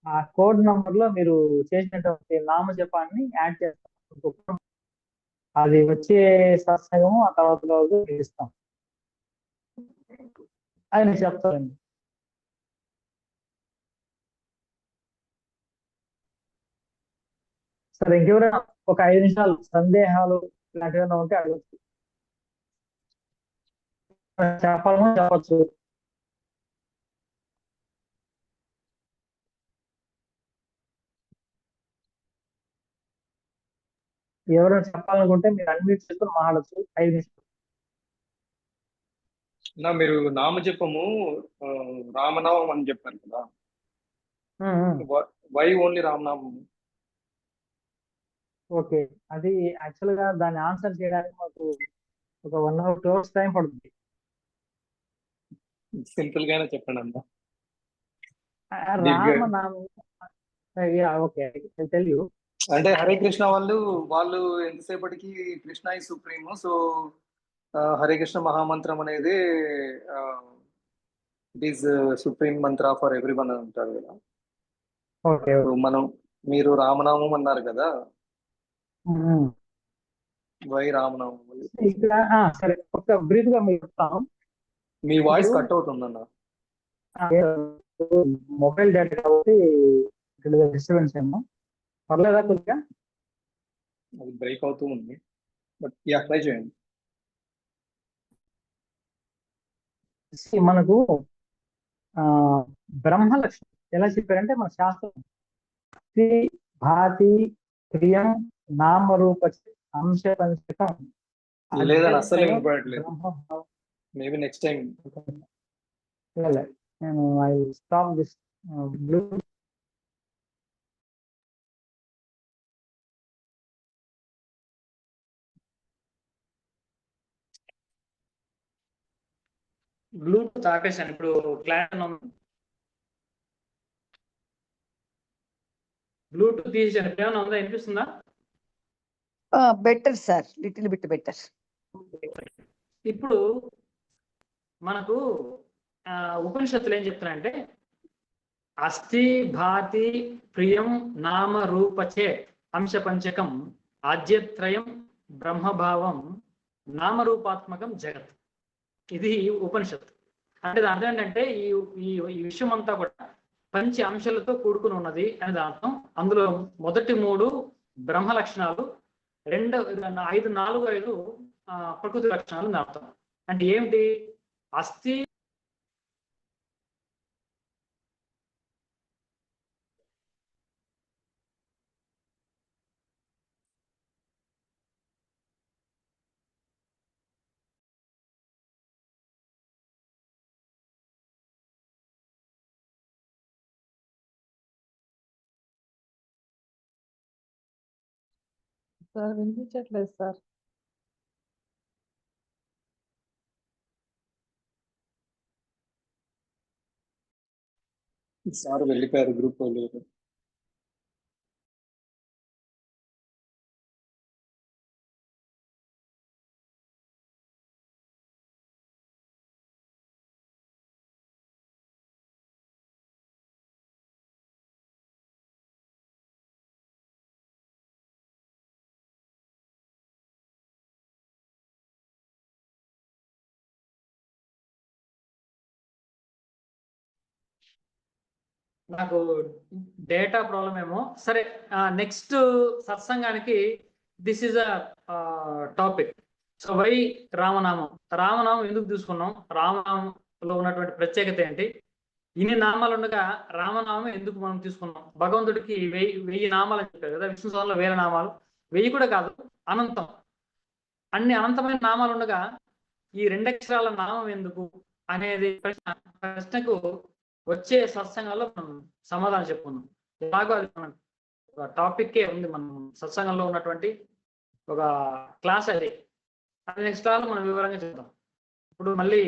ఆ కోడ్ నెంబర్ లో మీరు చేసినటువంటి నామజపాన్ని యాడ్ చేస్తాం. అది వచ్చే సత్సంగము ఆ తర్వాత రోజు ఇస్తాం. అది నేను చెప్తానండి. సరే, ఇంకెవరైనా ఒక 5 నిమిషాలు సందేహాలు ఇలాంటివి ఏమైనా ఉంటే అడగచ్చు, చెప్పాలని చెప్పచ్చు. ఎవరైనా చెప్పాలనుకుంటే మీరు అన్మ్యూట్ చేసుకుని మాట్లాడచ్చు 5 నిమిషాలు. మీరు నామజపము రామనామం అని చెప్పారు కదా, వై ఓన్లీ రామనామం? ఓకే, అది యాక్చువల్ గా దాన్ని ఆన్సర్ చేయడానికి మాకు ఒక 1 hour 2 hours టైం పడుతుంది. సింపుల్ గానే చెప్పండి అన్న. రామనామం, ఓకే, టెల్ యూ. అంటే హరే కృష్ణ వాళ్ళు ఎంతసేపటికి కృష్ణ ఈ సుప్రీము, సో హరే కృష్ణ మహామంత్రం అనేది it is supreme Mantra for every one అని అంటారు కదా. ఓకే, మీరు రామనామం అన్నారు కదా, వై రామనామం? ఇక్కడ సరే, ఒక బ్రీఫ్ గా మీకు చెప్తాను. మీ వాయిస్ కట్ అవుతుందన్న. మొబైల్ డేటా కాబట్టి ఇక్కడ డిస్టర్బెన్స్ ఏమో, పర్లేదా కొద్దిగా? అది బ్రేక్ అవుతూ ఉంది, బట్ ట్రై చేయండి. మనకు బ్రహ్మ లక్ష్యం ఎలా చెప్పారంటే, మన శాస్త్రం శ్రీ భాతి ప్రియం నామరూప అంశ పంచకం లేదని అస్సలు వినపడట్లేదు. Maybe next time. నేను ఐ స్టాప్ దిస్ బ్లూటూత్ ఆపేసాను. ఇప్పుడు క్లాస్ బ్లూటూత్ తీసేసాను. ఏమైనా ఉందా, వినిపిస్తుందా? Better sir, little bit better. ఇప్పుడు మనకు ఉపనిషత్తులు ఏం చెప్తున్నాయంటే, అస్థి భాతి ప్రియం నామ రూపచే అంశ పంచకం ఆద్యత్రయం బ్రహ్మభావం నామరూపాత్మకం జగత్. ఇది ఉపనిషత్తు. అంటే దాని అర్థం ఏంటంటే, ఈ విశ్వం అంతా కూడా పంచ అంశాలతో కూడుకుని ఉన్నది అని దాని అర్థం. అందులో మొదటి 3 బ్రహ్మ లక్షణాలు, 5, 4, 5 ప్రకృతి లక్షణాలు అని అర్థం. అంటే ఏమిటి? అస్థి సార్ వినిపించట్లేదు సార్. సార్ వెళ్ళిపోయారు గ్రూప్ వాళ్ళు. నాకు డేటా ప్రాబ్లం ఏమో. సరే, నెక్స్ట్ సత్సంగానికి this is a topic. So why రామనామం. రామనామం ఎందుకు తీసుకున్నాం? రామనామంలో ఉన్నటువంటి ప్రత్యేకత ఏంటి? ఇన్ని నామాలు ఉండగా రామనామం ఎందుకు మనం తీసుకున్నాం? భగవంతుడికి 1000 నామాలు అని చెప్పారు కదా, విష్ణు సహస్రంలో 1000 నామాలు. 1000 కూడా కాదు, అనంతం. అన్ని అనంతమైన నామాలు ఉండగా ఈ 2 అక్షరాల నామం ఎందుకు అనేది ప్రశ్నకు వచ్చే సత్సంగాల్లో మనం సమాధానం చెప్పుకుందాం. ఎలాగో అది మన టాపిక్కే ఉంది, మనం సత్సంగంలో ఉన్నటువంటి ఒక క్లాస్ అది నెక్స్ట్ క్లాస్ మనం వివరంగా చూద్దాం. ఇప్పుడు మళ్ళీ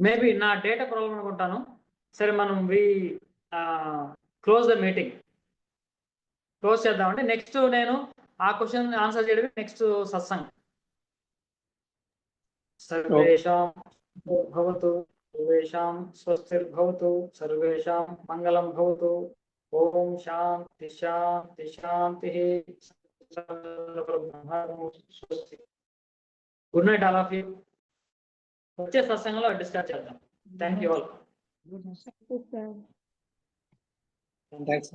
మేబీ నా డేటా ప్రాబ్లం అనుకుంటాను. సరే, మనం క్లోజ్ ద మీటింగ్ క్లోజ్ చేద్దామంటే నెక్స్ట్ నేను ఆ క్వశ్చన్ ఆన్సర్ చేయడం నెక్స్ట్ సత్సంగ్. సర్వేషాం భవతు, సర్వేషాం స్వస్తిర్భవతు, సర్వేషాం మంగళం భవతు. ఓం శాంతి శాంతి శాంతి. Good night all of you. వచ్చే సత్సంగంలో డిస్కస్ చేద్దాం. Thank you all. Sir thanks.